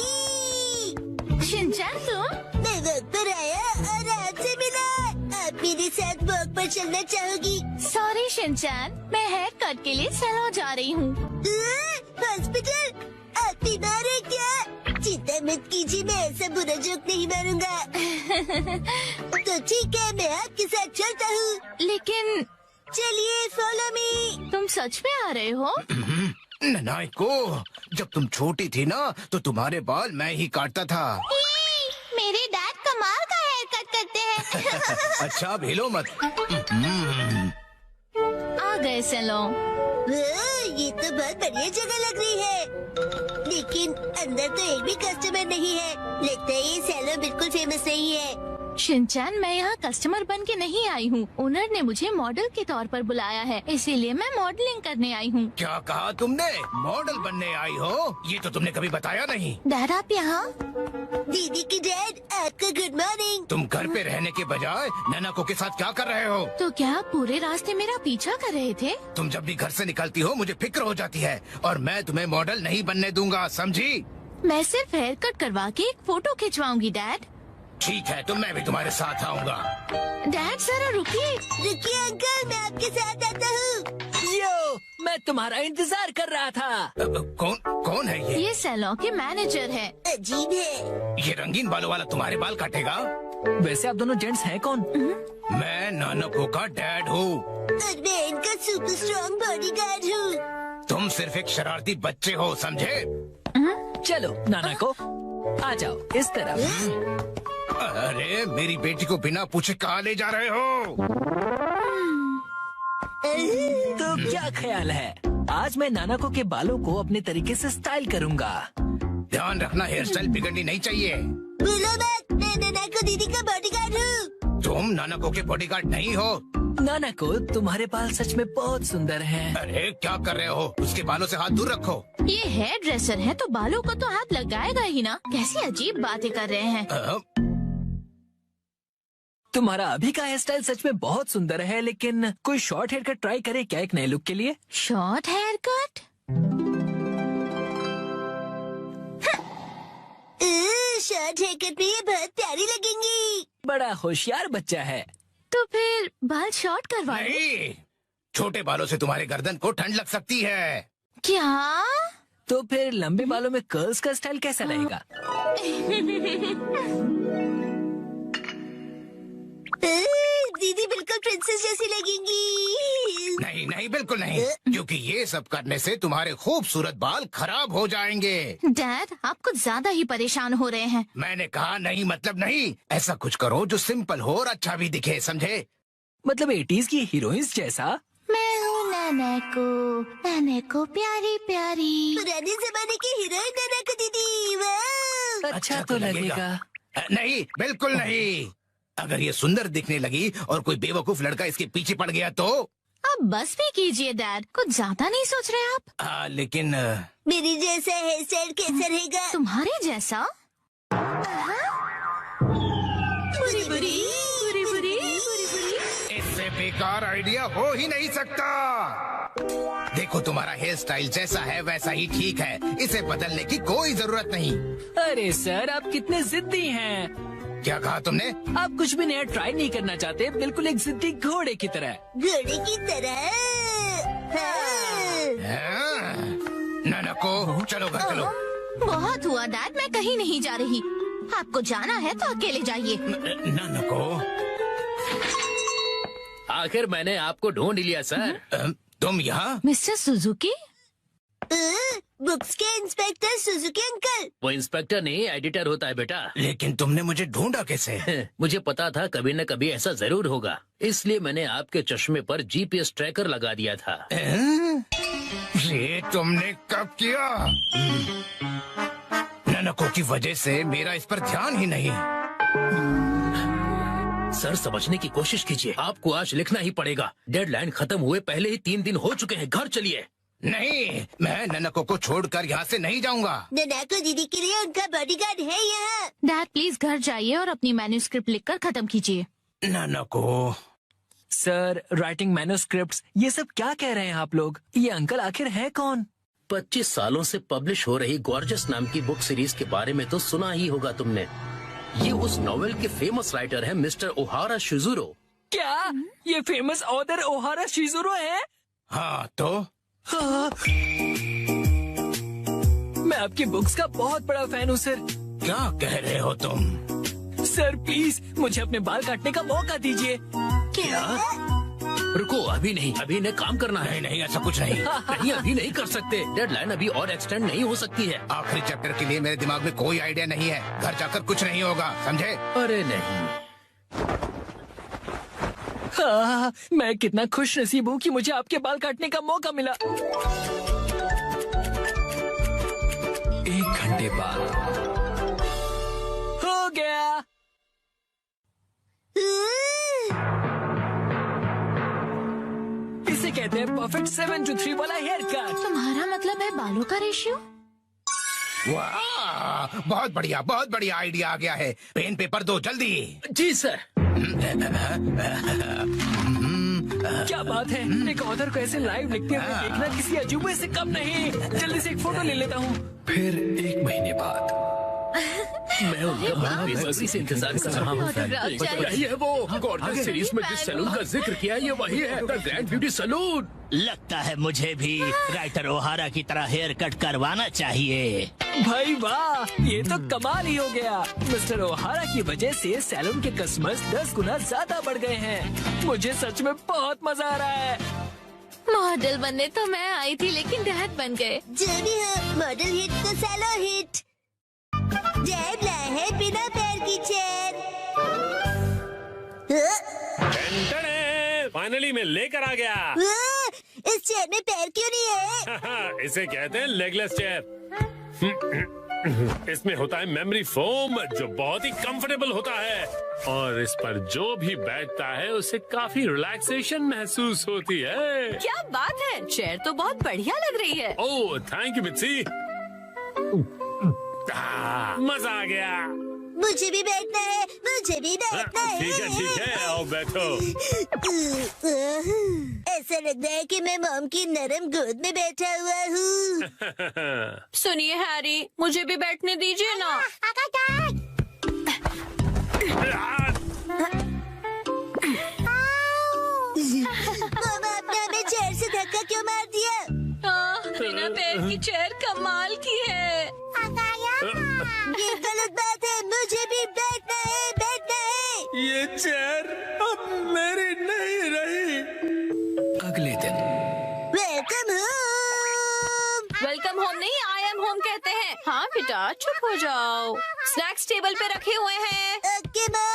शिनचैन तुम? मैं वॉक पर आया और आपसे मिला। आप मेरे साथ वॉक पर चलना चाहोगी? सॉरी शिनचैन, मैं हेयर कट के लिए सैलून जा रही हूँ। हॉस्पिटल? आप बीमार है क्या? चिंता मत कीजिए, मैं ऐसा बुरा जोक नहीं मारूंगा। तो ठीक है, मैं आपके साथ चलता हूँ। लेकिन चलिए, फॉलो मी। तुम सच में आ रहे हो? नानाको, जब तुम छोटी थी ना तो तुम्हारे बाल मैं ही काटता था। मेरे डैड कमाल का हेयर कट करते हैं। अच्छा, अब हिलो मत। आ गए सैलून। ये तो बहुत बढ़िया जगह लग रही है, लेकिन अंदर तो एक भी कस्टमर नहीं है। लगता है ये सैलून बिल्कुल फेमस नहीं है। शिनचैन, मैं यहाँ कस्टमर बन के नहीं आई हूँ। ओनर ने मुझे मॉडल के तौर पर बुलाया है, इसीलिए मैं मॉडलिंग करने आई हूँ। क्या कहा तुमने? मॉडल बनने आई हो? ये तो तुमने कभी बताया नहीं। डैड, आप यहाँ? दीदी की डैड, आपका गुड मॉर्निंग। तुम घर पे रहने के बजाय नानाको के साथ क्या कर रहे हो? तो क्या आप पूरे रास्ते मेरा पीछा कर रहे थे? तुम जब भी घर से निकलती हो मुझे फिक्र हो जाती है, और मैं तुम्हें मॉडल नहीं बनने दूंगा, समझी? मैं सिर्फ हेयर कट करवा के एक फोटो खिंचवाऊंगी डैड। ठीक है, तो मैं भी तुम्हारे साथ आऊंगा। डैड जरा रुकिए। रुकिए अंकल, मैं आपके साथ आता हूँ। यो, मैं तुम्हारा इंतजार कर रहा था। कौन है ये? ये सैलून के मैनेजर है। अजीब है। ये रंगीन बालों वाला तुम्हारे बाल काटेगा? वैसे आप दोनों जेंट्स हैं कौन? मैं नानाको का डैड हूँ। और मैं इनका सुपर स्ट्रॉन्ग बॉडीगार्ड हूँ। तुम सिर्फ एक शरारती बच्चे हो, समझे? चलो नाना को आ जाओ इस तरफ। अरे, मेरी बेटी को बिना पूछे कहाँ ले जा रहे हो? तो क्या ख्याल है, आज मैं नानाको के बालों को अपने तरीके से स्टाइल करूंगा। ध्यान रखना, हेयर स्टाइल बिगड़नी नहीं चाहिए। बोलो मत, मैं नानाको दीदी का बॉडीगार्ड हूँ। तुम नानाको के बॉडीगार्ड नहीं हो। नानाको, तुम्हारे बाल सच में बहुत सुंदर हैं। अरे क्या कर रहे हो? उसके बालों से हाथ दूर रखो। ये हेयर ड्रेसर है तो बालों को तो हाथ लगाएगा ही ना। कैसी अजीब बातें कर रहे हैं। तुम्हारा अभी का हेयर स्टाइल सच में बहुत सुंदर है, लेकिन कोई शॉर्ट हेयर कट ट्राई करे क्या एक नए लुक के लिए? Short hair cut? Short hair cut में ये बहुत प्यारी लगेंगी। बड़ा होशियार बच्चा है। तो फिर बाल शॉर्ट करवा लो। नहीं, छोटे बालों से तुम्हारे गर्दन को ठंड लग सकती है। क्या? तो फिर लंबे बालों में कर्ल्स का स्टाइल कैसा रहेगा? दीदी बिल्कुल प्रिंसेस जैसी लगेंगी। नहीं नहीं, बिल्कुल नहीं, क्योंकि ये सब करने से तुम्हारे खूबसूरत बाल खराब हो जाएंगे। डैड, आप कुछ ज्यादा ही परेशान हो रहे हैं। मैंने कहा नहीं मतलब नहीं। ऐसा कुछ करो जो सिंपल हो और अच्छा भी दिखे, समझे? मतलब 80s की हीरोइंस जैसा? मैं हूँ नानाको प्यारी प्यारी। पुराने जमाने की हीरोइन नानाको दीदी। वाह! अच्छा तो लगेगा। नहीं, बिल्कुल नहीं। अगर ये सुंदर दिखने लगी और कोई बेवकूफ लड़का इसके पीछे पड़ गया तो? अब बस भी कीजिए डैड, कुछ ज्यादा नहीं सोच रहे आप? लेकिन मेरी जैसा हेयर स्टाइल कैसा रहेगा? तुम्हारे जैसा? बुरी बुरी बुरी बुरी। इससे बेकार आइडिया हो ही नहीं सकता। देखो, तुम्हारा हेयर स्टाइल जैसा है वैसा ही ठीक है, इसे बदलने की कोई जरूरत नहीं। अरे सर, आप कितने जिद्दी हैं। क्या कहा तुमने? आप कुछ भी नया ट्राई नहीं करना चाहते, बिल्कुल एक जिद्दी घोड़े की तरह। घोड़े की तरह? नानाको, चलो घर चलो। बहुत हुआ डैड, मैं कहीं नहीं जा रही। आपको जाना है तो अकेले जाइए। नानाको, आखिर मैंने आपको ढूंढ लिया सर। तुम यहाँ? Mister Suzuki? बुक्स के इंस्पेक्टर सुजुकी अंकल। वो इंस्पेक्टर नहीं, एडिटर होता है बेटा। लेकिन तुमने मुझे ढूंढा कैसे? मुझे पता था कभी न कभी ऐसा जरूर होगा, इसलिए मैंने आपके चश्मे पर जीपीएस ट्रैकर लगा दिया था। ये तुमने कब किया? नानाको की वजह से मेरा इस पर ध्यान ही नहीं। सर, समझने की कोशिश कीजिए, आपको आज लिखना ही पड़ेगा। डेडलाइन खत्म हुए पहले ही 3 दिन हो चुके हैं। घर चलिए। नहीं, मैं नानाको को छोड़कर यहाँ से नहीं जाऊँगा। नानाको दीदी के लिए उनका बॉडीगार्ड है यहाँ। डैड प्लीज घर जाइए और अपनी मैन्युस्क्रिप्ट लिखकर खत्म कीजिए। नानाको। सर, राइटिंग मैन्युस्क्रिप्ट्स, ये सब क्या कह रहे हैं आप लोग? ये अंकल आखिर है कौन? 25 सालों से पब्लिश हो रही गॉर्जस नाम की बुक सीरीज के बारे में तो सुना ही होगा तुमने। ये उस नॉवेल के फेमस राइटर हैं मिस्टर ओहारा शिजुरो। क्या ये फेमस ऑथर ओहारा शिजुरो है? हाँ तो हाँ। मैं आपकी बुक्स का बहुत बड़ा फैन हूँ सर। क्या कह रहे हो तुम? सर प्लीज मुझे अपने बाल काटने का मौका दीजिए। क्या? रुको, अभी नहीं, अभी इन्हें काम करना है। नहीं, ऐसा कुछ नहीं। नहीं, अभी नहीं कर सकते। डेडलाइन अभी और एक्सटेंड नहीं हो सकती है। आखिरी चैप्टर के लिए मेरे दिमाग में कोई आइडिया नहीं है। घर जाकर कुछ नहीं होगा, समझे? अरे नहीं। हाँ, मैं कितना खुश नसीब हूँ कि मुझे आपके बाल काटने का मौका मिला। 1 घंटे बाद हो गया। इसे कहते हैं परफेक्ट 7 to 3 वाला हेयर कट। तुम्हारा मतलब है बालों का रेशियो? वाह, बहुत बढ़िया आइडिया आ गया है। पेन पेपर दो जल्दी। जी सर। क्या बात है, एक ऑथर को ऐसे लाइव लिखते हुए देखना किसी अजूबे से कम नहीं। जल्दी से एक फोटो ले लेता हूँ। फिर 1 महीने बाद मैं उनका बड़ा बेसब्री से इंतजार कर रहा हूँ। यही है वो गॉर्जियस सीरीज में जिस सैलून का जिक्र किया, ये वही है, द ग्रैंड ब्यूटी सैलून। लगता है मुझे भी राइटर ओहारा की तरह हेयर कट करवाना चाहिए। भाई वाह, ये तो कमाल ही हो गया। मिस्टर ओहारा की वजह से सैलून के कस्टमर्स 10 गुना ज्यादा बढ़ गए हैं। मुझे सच में बहुत मजा आ रहा है। मॉडल बनने तो मैं आई थी, लेकिन डैड बन गए। जो भी हो, मॉडल हिट तो सैलो हिट। जैब लाए है बिना पैर की चेयर। फाइनली मैं लेकर आ गया। इस चेयर में पैर क्यों नहीं है? इसे कहते हैं लेगलेस चेयर। इसमें होता है मेमोरी फोम, जो बहुत ही कंफर्टेबल होता है, और इस पर जो भी बैठता है उसे काफी रिलैक्सेशन महसूस होती है। क्या बात है, चेयर तो बहुत बढ़िया लग रही है। Oh thank you Mitsi. मजा आ गया। मुझे भी बैठना है, मुझे भी बैठना है। ठीक है, आओ बैठो। ऐसा लग रहा है कि मैं मॉम की नरम गोद में बैठा हुआ हूँ। सुनिए हैरी, मुझे भी बैठने दीजिए ना। मॉम, आपने हमें चेयर से धक्का क्यों मार दिया? बिना पैर की चेयर कमाल की है। ये गलत बात है, मुझे भी बैठना है, बैठना है। ये चेयर अब मेरी नहीं रही। अगले दिन वेलकम होम। वेलकम होम नहीं, आई एम होम कहते हैं। हाँ बेटा चुप हो जाओ, स्नैक्स टेबल पे रखे हुए हैं। Okay mom.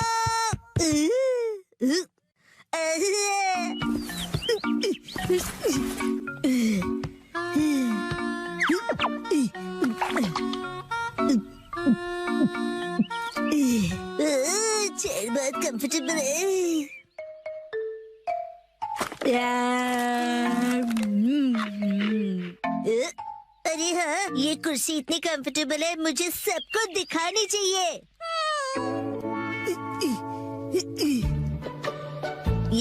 चेयर बहुत कंफर्टेबल है। अरे हाँ, ये कुर्सी इतनी कंफर्टेबल है, मुझे सबको दिखानी चाहिए।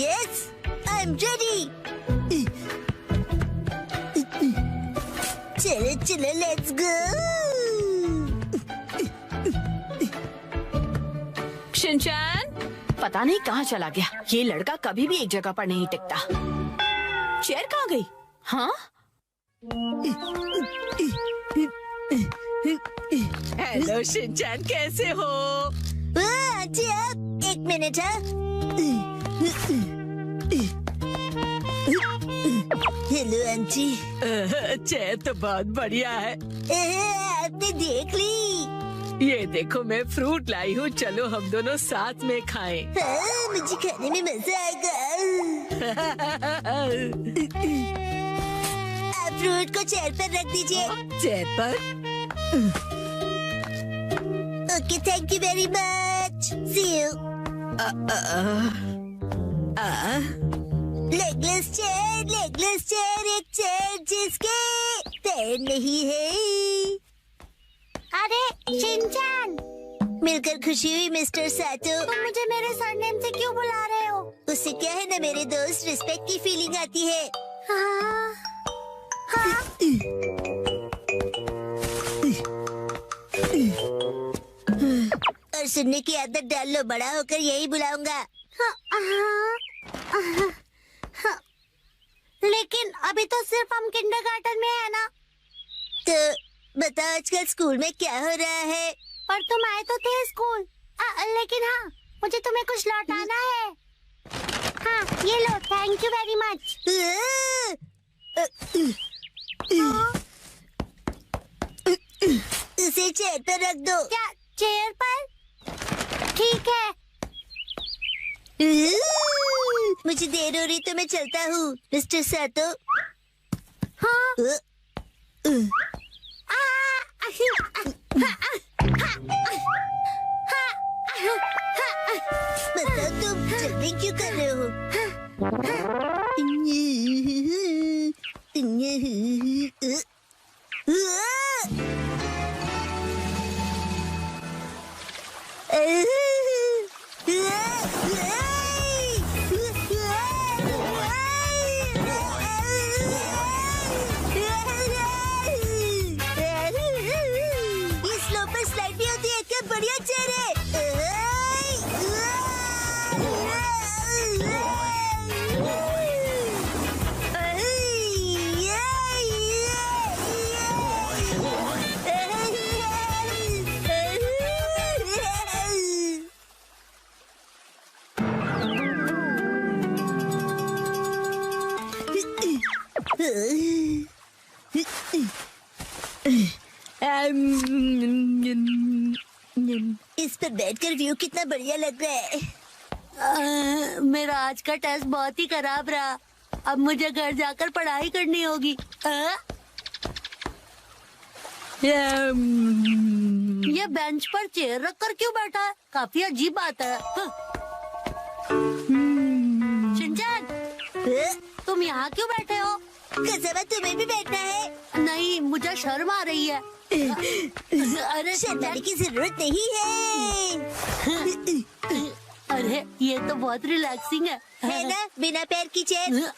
Yes, I am ready. चलो चलो, लेट्स गो। शिनचैन, पता नहीं कहाँ चला गया। ये लड़का कभी भी एक जगह पर नहीं टिकता। चेयर कहाँ गई? हाँ? हेलो शिनचैन, कैसे हो? आंटी आप 1 मिनट। Hello aunty. चेयर तो बहुत बढ़िया है। आपने देख ली? ये देखो, मैं फ्रूट लाई हूँ, चलो हम दोनों साथ में खाएं। हाँ, मुझे खाने में मजा आएगा। आप फ्रूट को चेयर पर रख दीजिए। चेयर पर? Okay, thank you very much. See you. Legless chair, एक चेयर जिसके पैर नहीं है। अरे शिनचैन, मिलकर खुशी हुई मिस्टर साटो। तुम मुझे मेरे सरनेम से क्यों बुला रहे हो? उससे क्या है ना मेरे दोस्त, रिस्पेक्ट की फीलिंग आती है। हाँ, हाँ। और सुनने की आदत डाल लो, बड़ा होकर यही बुलाऊंगा। हाँ, हाँ। लेकिन अभी तो सिर्फ हम किंडरगार्टन में है ना। तो बता आजकल स्कूल में क्या हो रहा है? पर तुम आए तो थे स्कूल। लेकिन हाँ, मुझे तुम्हें कुछ लौटाना है। हाँ, ये लो, थैंक यू वेरी मच। उसे चेयर पर रख दो। क्या चेयर पर? ठीक है। मुझे देर हो रही तो मैं चलता हूँ, मिस्टर सातो। हाँ। बताओ तुम जल्दी क्यों कर रहे हो? इस स्लोप पर स्लाइड भी होती है, क्या बढ़िया चेयर है। इस पर बैठकर व्यू कितना बढ़िया लग रहा है। मेरा आज का टेस्ट बहुत ही खराब रहा। अब मुझे घर जाकर पढ़ाई करनी होगी। ये बेंच पर चेयर रखकर क्यों बैठा है? काफी अजीब बात है। शिनचैन, तुम यहाँ क्यों बैठे हो? कसम, तुम्हें भी बैठना है? नहीं, मुझे शर्म आ रही है। अरे शर्माने की जरूरत नहीं है। अरे ये तो बहुत रिलैक्सिंग है ना, बिना पैर की चेयर।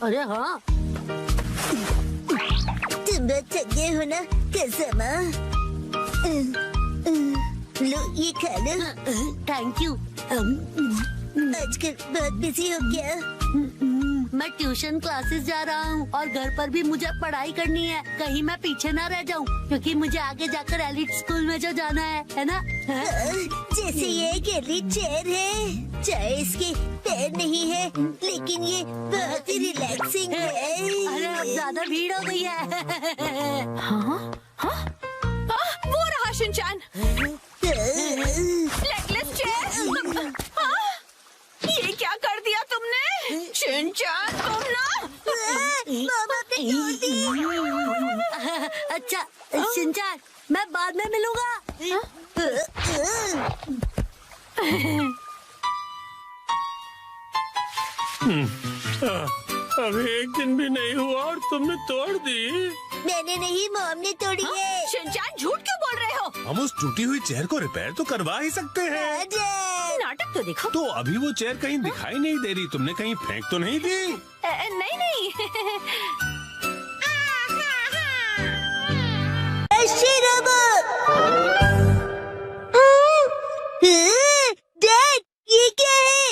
अरे हाँ, तुम बहुत थक गए हो ना कसम। लो ये खा लो। Thank you. आजकल बहुत बिजी हो क्या? मैं ट्यूशन क्लासेस जा रहा हूँ और घर पर भी मुझे पढ़ाई करनी है। कहीं मैं पीछे ना रह जाऊँ, क्योंकि मुझे आगे जाकर एलिट स्कूल में जो जाना है ना। जैसे ये एक एलिट चेयर है, चाहे इसके पैर नहीं है, लेकिन ये बहुत ही रिलैक्सिंग है। अरे अब ज्यादा भीड़ हो गई है। हाँ? हाँ? वो रहा शिनचैन। Legless chair. ये क्या कर दिया तुमने? शिनचैन, तुम ना। अच्छा शिनचैन, मैं बाद में मिलूंगा। अभी एक दिन भी नहीं हुआ और तुमने तोड़ दी। मैंने नहीं, मॉम ने तोड़ी है। शिनचैन, झूठ क्यों बोल रहे हो? हम उस टूटी हुई चेयर को रिपेयर तो करवा ही सकते हैं। नाटक तो देखो। तो अभी वो चेयर कहीं दिखाई नहीं दे रही, तुमने कहीं फेंक तो नहीं दी? नहीं नहीं। डैड, ये क्या है?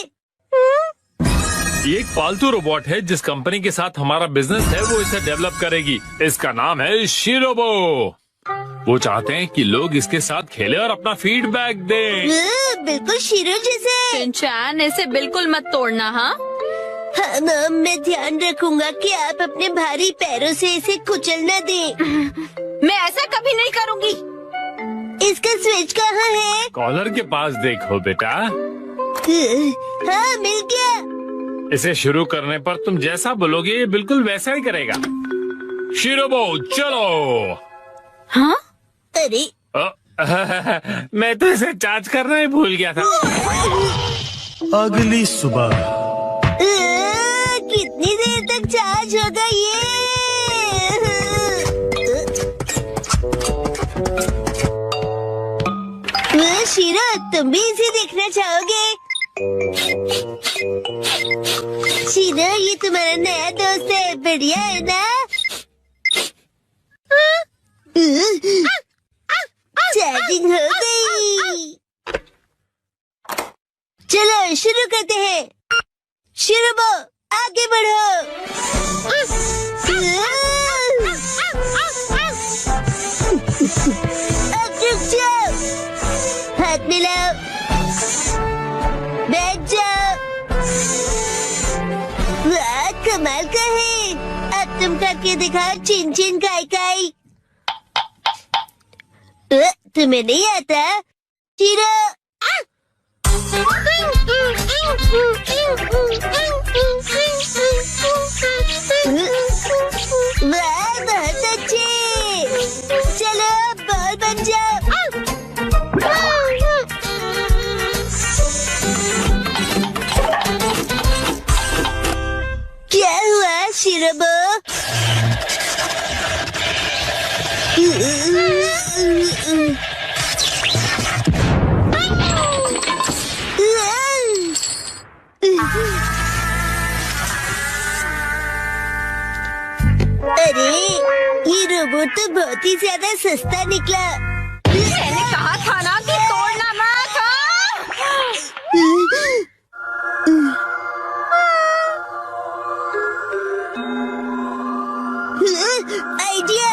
ये एक पालतू रोबोट है। जिस कंपनी के साथ हमारा बिजनेस है वो इसे डेवलप करेगी। इसका नाम है शिरोबो। वो चाहते हैं कि लोग इसके साथ खेलें और अपना फीडबैक दें। बिल्कुल शीरो जैसे। शिनचैन, इसे बिल्कुल मत तोड़ना। हाँ हाँ मॉम, मैं ध्यान रखूंगा कि आप अपने भारी पैरों से इसे कुचल न दें। मैं ऐसा कभी नहीं करूँगी। इसका स्विच कहाँ है? कॉलर के पास देखो बेटा। हाँ, मिल गया। इसे शुरू करने पर तुम जैसा बोलोगे ये बिल्कुल वैसा ही करेगा। शिरोबो चलो। हाँ? अरे मैं तो इसे चार्ज करना ही भूल गया था। अगली सुबह। कितनी देर तक चार्ज होगा ये? शीरो, तुम भी इसे देखना चाहोगे? शीरो, ये तुम्हारा नया दोस्त है, बढ़िया है ना? चार्जिंग हो गई। चलो शुरू करते हैं। शिरोबो आगे बढ़ो। अब रुक जाओ, हाथ मिलाओ, बैठ जाओ। वाह कमाल का है, अब तुम करके दिखाओ चिन चिन काई काई। तुम्हें नहीं आता शिरो? वाह बहुत अच्छे, चलो बॉल बन जाओ। क्या हुआ शिरोबो? अरे ये रोबोट तो बहुत ही ज्यादा सस्ता निकला। मैंने कहा था ना कि तोड़ना मत। आइडिया।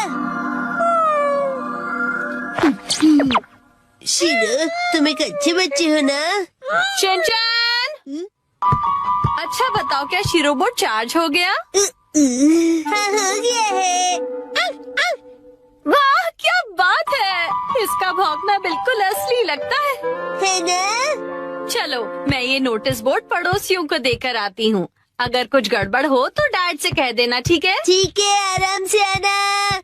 शिरो तुम एक अच्छे बच्चे हो ना? शिनचैन, अच्छा बताओ क्या शिरोबोट चार्ज हो गया? हाँ हो गया है। वाह क्या बात है, इसका भौंकना बिल्कुल असली लगता है ना? चलो मैं ये नोटिस बोर्ड पड़ोसियों को देकर आती हूँ। अगर कुछ गड़बड़ हो तो डैड से कह देना, ठीक है? ठीक है, आराम से आना।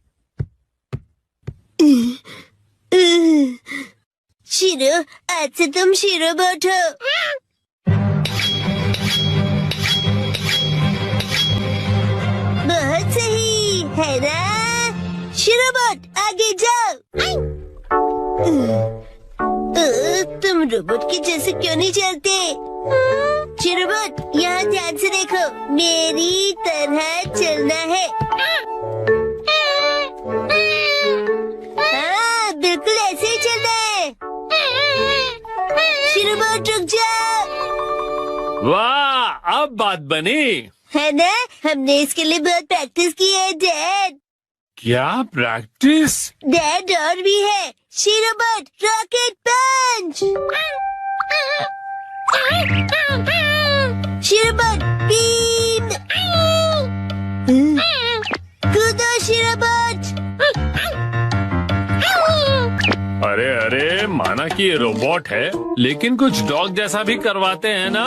शिरो आज से तुम शिरोबोट हो। बहुत सही है ना? शिरोबोट आगे जाओ। तुम रोबोट के जैसे क्यों नहीं चलते? शिरोबोट यहाँ ध्यान से देखो, मेरी तरह चलना है। हाँ बिल्कुल ऐसे ही चलना है। शिरोबोट रुक जाओ। वाह अब बात बनी है ना? हमने इसके लिए बहुत प्रैक्टिस की है डैड। क्या प्रैक्टिस? डैड और भी है। शिरोबोट रॉकेट पंच। शिरोबोट बीम। कूदो शिरोबोट। अरे अरे माना कि ये रोबोट है लेकिन कुछ डॉग जैसा भी करवाते हैं ना।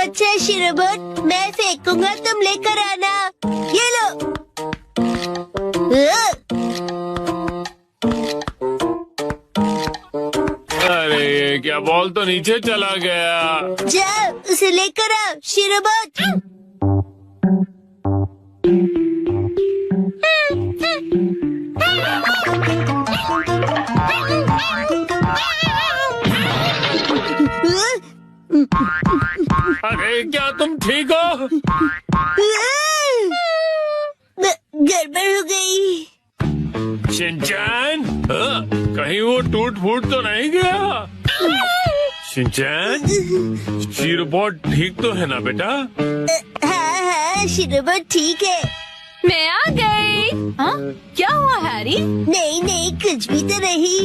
अच्छा शिरोबोट मैं फेंकूंगा, तुम लेकर आना। ये लो। अरे क्या बॉल तो नीचे चला गया। जाओ उसे लेकर आओ शिरोबोट। अरे क्या तुम ठीक हो? गड़बड़ हो गई। शिनचैन कहीं वो टूट फूट तो नहीं गया? शिनचैन शिरोबोट ठीक तो है ना बेटा? हाँ हाँ शिरोबोट ठीक है। मैं आ गई। हाँ? क्या हुआ हैरी? नहीं नहीं कुछ भी तो नहीं।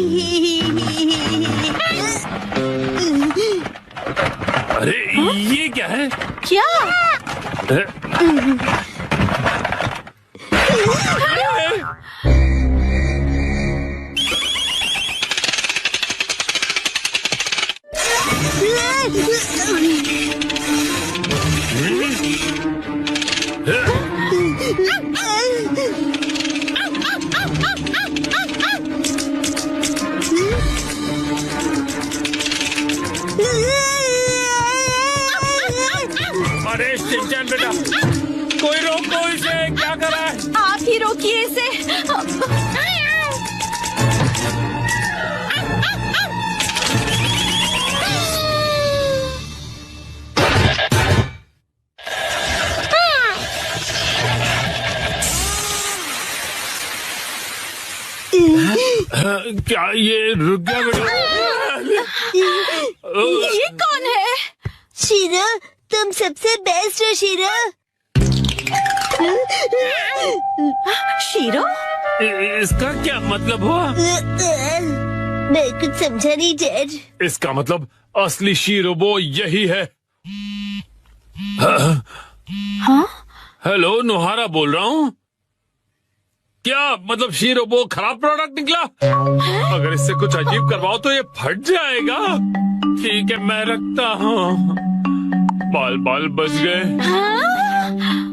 अरे ये क्या है? क्या? अरे शिनचैन बेटा कोई रोको इसे, क्या कर रहा है? आप ही रोकिए इसे। क्या ये रुक गया बेटा? ये कौन है? शिरो तुम सबसे बेस्ट हो शीरो। शीरो, इसका क्या मतलब हुआ? मैं कुछ समझा नहीं डैड। इसका मतलब असली शीरोबो यही है। हाँ? हेलो, नोहारा बोल रहा हूँ। क्या मतलब शीरोबो खराब प्रोडक्ट निकला? अगर इससे कुछ अजीब करवाओ तो ये फट जाएगा। ठीक है, मैं रखता हूँ। बाल बाल बच गए।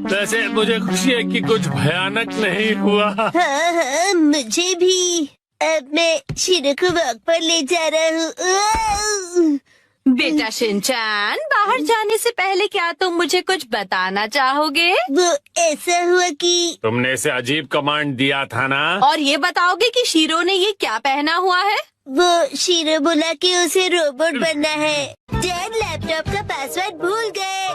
वैसे मुझे खुशी है कि कुछ भयानक नहीं हुआ। हाँ, मुझे भी। अब मैं शीरो को वॉक पर ले जा रहा हूँ। बेटा शिनचैन, बाहर जाने से पहले क्या तुम मुझे कुछ बताना चाहोगे? वो ऐसा हुआ कि तुमने इसे अजीब कमांड दिया था ना? और ये बताओगे कि शीरो ने ये क्या पहना हुआ है? वो शीरो बोला कि उसे रोबोट बनना है। डैड लैपटॉप का पासवर्ड भूल गए।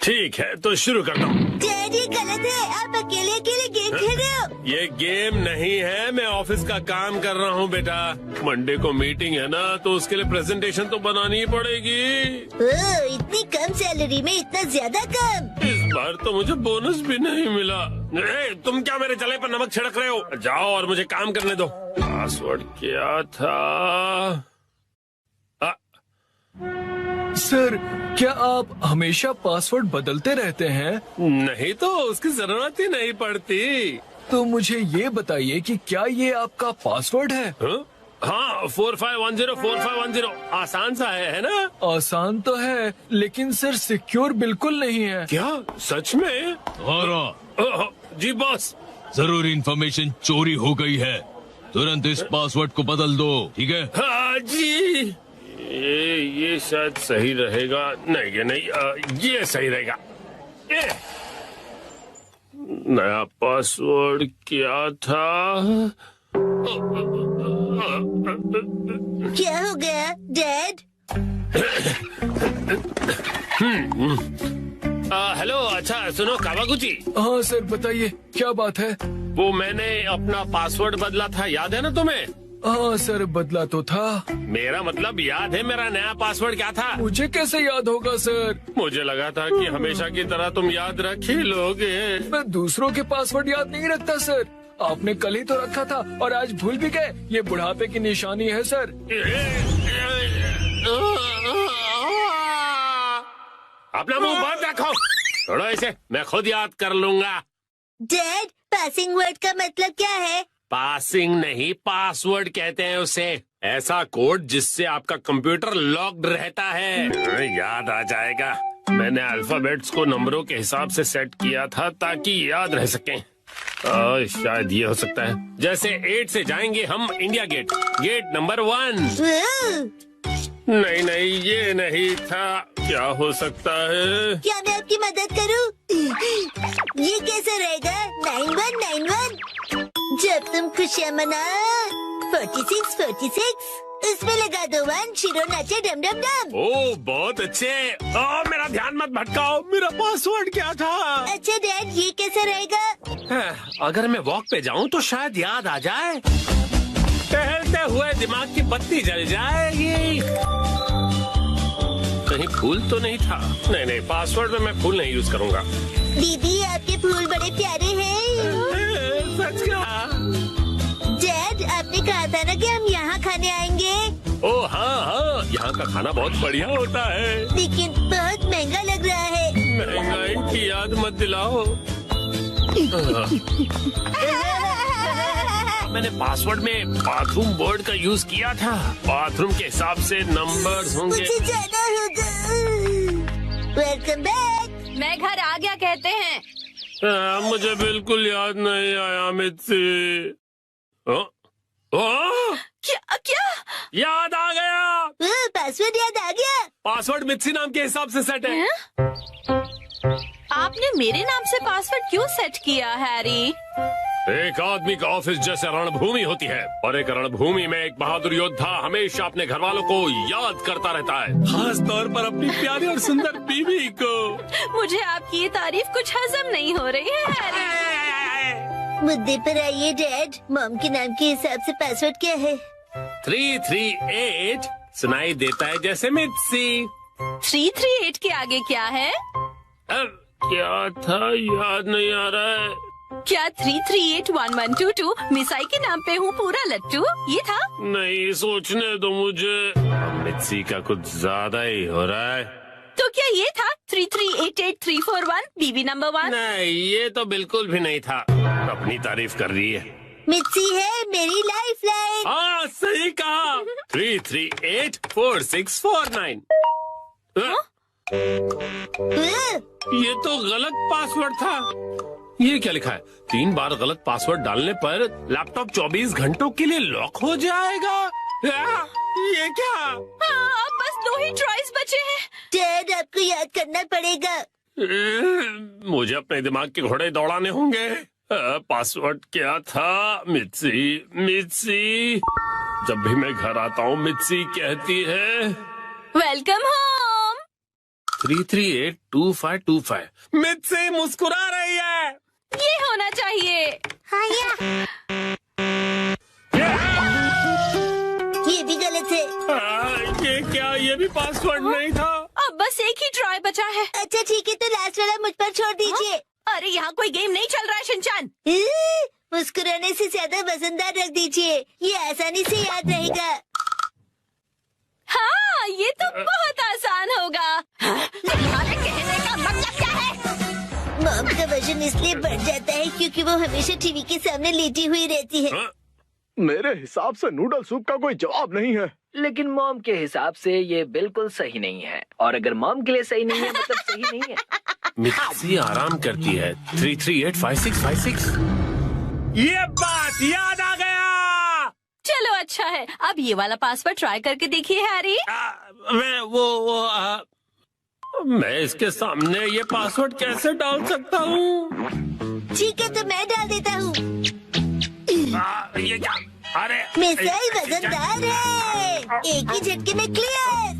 ठीक है, तो शुरू करता हूँ। डैड ये गलत है, आप अकेले अकेले गेम खेल रहे हो। ये गेम नहीं है, मैं ऑफिस का काम कर रहा हूँ बेटा। मंडे को मीटिंग है ना, तो उसके लिए प्रेजेंटेशन तो बनानी ही पड़ेगी। इतनी कम सैलरी में इतना ज्यादा कम। इस बार तो मुझे बोनस भी नहीं मिला। तुम क्या मेरे जले पर नमक छिड़क रहे हो? जाओ और मुझे काम करने दो। पासवर्ड क्या था? सर, क्या आप हमेशा पासवर्ड बदलते रहते हैं? नहीं तो, उसकी जरूरत ही नहीं पड़ती। तो मुझे ये बताइए कि क्या ये आपका पासवर्ड है? हाँ, 4510 आसान सा है ना? आसान तो है, लेकिन सर सिक्योर बिल्कुल नहीं है। क्या सच में? जी बॉस। जरूरी इंफॉर्मेशन चोरी हो गई है, तुरंत इस पासवर्ड को बदल दो, ठीक है? हाँ जी। ये शायद सही रहेगा। नहीं, ये नहीं, ये सही रहेगा। नया पासवर्ड क्या था? क्या हो गया डैड? हेलो, अच्छा सुनो कावागुची। हाँ सर, बताइए क्या बात है? वो मैंने अपना पासवर्ड बदला था, याद है ना तुम्हें? हाँ सर, बदला तो था। मेरा मतलब याद है मेरा नया पासवर्ड क्या था? मुझे कैसे याद होगा सर? मुझे लगा था कि हमेशा की तरह तुम याद रख ही लोगे। मैं दूसरों के पासवर्ड याद नहीं रखता सर। आपने कल ही तो रखा था और आज भूल भी गए। ये बुढ़ापे की निशानी है सर। अपना मुंह बंद रखो। छोड़ो इसे, मैं खुद याद कर लूंगा। डैड, पासिंग वर्ड का मतलब क्या है? पासिंग नहीं, पासवर्ड कहते हैं उसे। ऐसा कोड जिससे आपका कंप्यूटर लॉक्ड रहता है। याद आ जाएगा। मैंने अल्फाबेट्स को नंबरों के हिसाब से सेट किया था ताकि याद रह सकें। शायद ये हो सकता है। जैसे 8 से जाएंगे हम इंडिया गेट, गेट नंबर 1। नहीं नहीं, ये नहीं था। क्या हो सकता है? क्या मैं आपकी मदद करूं? ये कैसे रहेगा? 9191। जब तुम खुशियाँ मना 46 इसमें लगा दो 1, शीरो नाचे डम डम डम। ओह बहुत अच्छे। मेरा ध्यान मत भटकाओ, मेरा पासवर्ड क्या था? अच्छा डैड, ये कैसे रहेगा? अगर मैं वॉक पे जाऊं तो शायद याद आ जाए। टहलते हुए दिमाग की बत्ती जल जाएगी। कहीं फूल तो नहीं था? नहीं नहीं, पासवर्ड में मैं फूल नहीं यूज करूंगा। दीदी, आपके फूल बड़े प्यारे हैं। सच कहा। डैड, आपने कहा था ना कि हम यहाँ खाने आएंगे। ओह हाँ, यहाँ का खाना बहुत बढ़िया होता है, लेकिन बहुत महंगा लग रहा है। महंगाई की याद मत दिलाओ। मैंने पासवर्ड में बाथरूम वर्ड का यूज किया था। बाथरूम के हिसाब से नंबर्स होंगे। मुझे जाना होगा। Welcome back. मैं घर आ गया कहते हैं। मुझे बिल्कुल याद नहीं आया मित्सी। क्या? याद आ गया। पासवर्ड याद आ गया। पासवर्ड मित्सी नाम के हिसाब से सेट है। आपने मेरे नाम से पासवर्ड क्यों सेट किया हैरी? एक आदमी का ऑफिस जैसे रणभूमि होती है, और एक रणभूमि में एक बहादुर योद्धा हमेशा अपने घर वालों को याद करता रहता है, खास तौर पर अपनी प्यारी और सुंदर बीवी को। मुझे आपकी ये तारीफ कुछ हजम नहीं हो रही है हैरी। मुद्दे पर आइए डैड। मॉम के नाम के हिसाब से पासवर्ड क्या है? 338 सुनाई देता है जैसे मित्सी। 338 के आगे क्या है? अब क्या था याद नहीं आ रहा है। क्या 3381122 मिसाई के नाम पे हूँ पूरा लट्टू ये था? नहीं, सोचने दो मुझे। मित्सी का कुछ ज्यादा ही हो रहा है। तो क्या ये था 3388341 बीबी नंबर 1? नहीं, ये तो बिल्कुल भी नहीं था। अपनी तारीफ कर रही है। मित्सी है मेरी लाइफ लाइन। हाँ, सही कहा। 3384649। ये तो गलत पासवर्ड था। ये क्या लिखा है? 3 बार गलत पासवर्ड डालने पर लैपटॉप 24 घंटों के लिए लॉक हो जाएगा। ये क्या? हाँ, अब बस 2 ही ट्राइज बचे हैं। डैड आपको याद करना पड़ेगा। मुझे अपने दिमाग के घोड़े दौड़ाने होंगे। पासवर्ड क्या था? मित्सी। जब भी मैं घर आता हूँ मित्सी कहती है वेलकम होम। 3382525। मित्सी मुस्कुरा रही है। ये होना चाहिए। हाँ ये भी गलत है। ये क्या? ये भी पासवर्ड नहीं था। अब बस एक ही ट्राई बचा है। अच्छा ठीक है, तो लास्ट वाला मुझ पर छोड़ दीजिए। अरे यहाँ कोई गेम नहीं चल रहा है शिनचान। मुस्कुराने से ज्यादा वजनदार रख दीजिए, ये आसानी से याद रहेगा। हाँ, ये तो बहुत आसान होगा। तुम्हारे कहने का मतलब क्या है? मॉम का वजन इसलिए बढ़ जाता है क्योंकि वो हमेशा टीवी के सामने लेटी हुई रहती है। मेरे हिसाब से नूडल सूप का कोई जवाब नहीं है। लेकिन मॉम के हिसाब से ये बिल्कुल सही नहीं है, और अगर मॉम के लिए सही नहीं है मतलब सही नहीं है। मित्सी आराम करती है। 3385656। ये बात याद आ गया। चलो अच्छा है, अब ये वाला पासवर्ड ट्राई करके देखिए हैरी। मैं इसके सामने ये पासवर्ड कैसे डाल सकता हूँ? ठीक है, तो मैं डाल देता हूँ। ये क्या? अरे मिसाइल वजनदार है, एक ही झटके में क्लियर।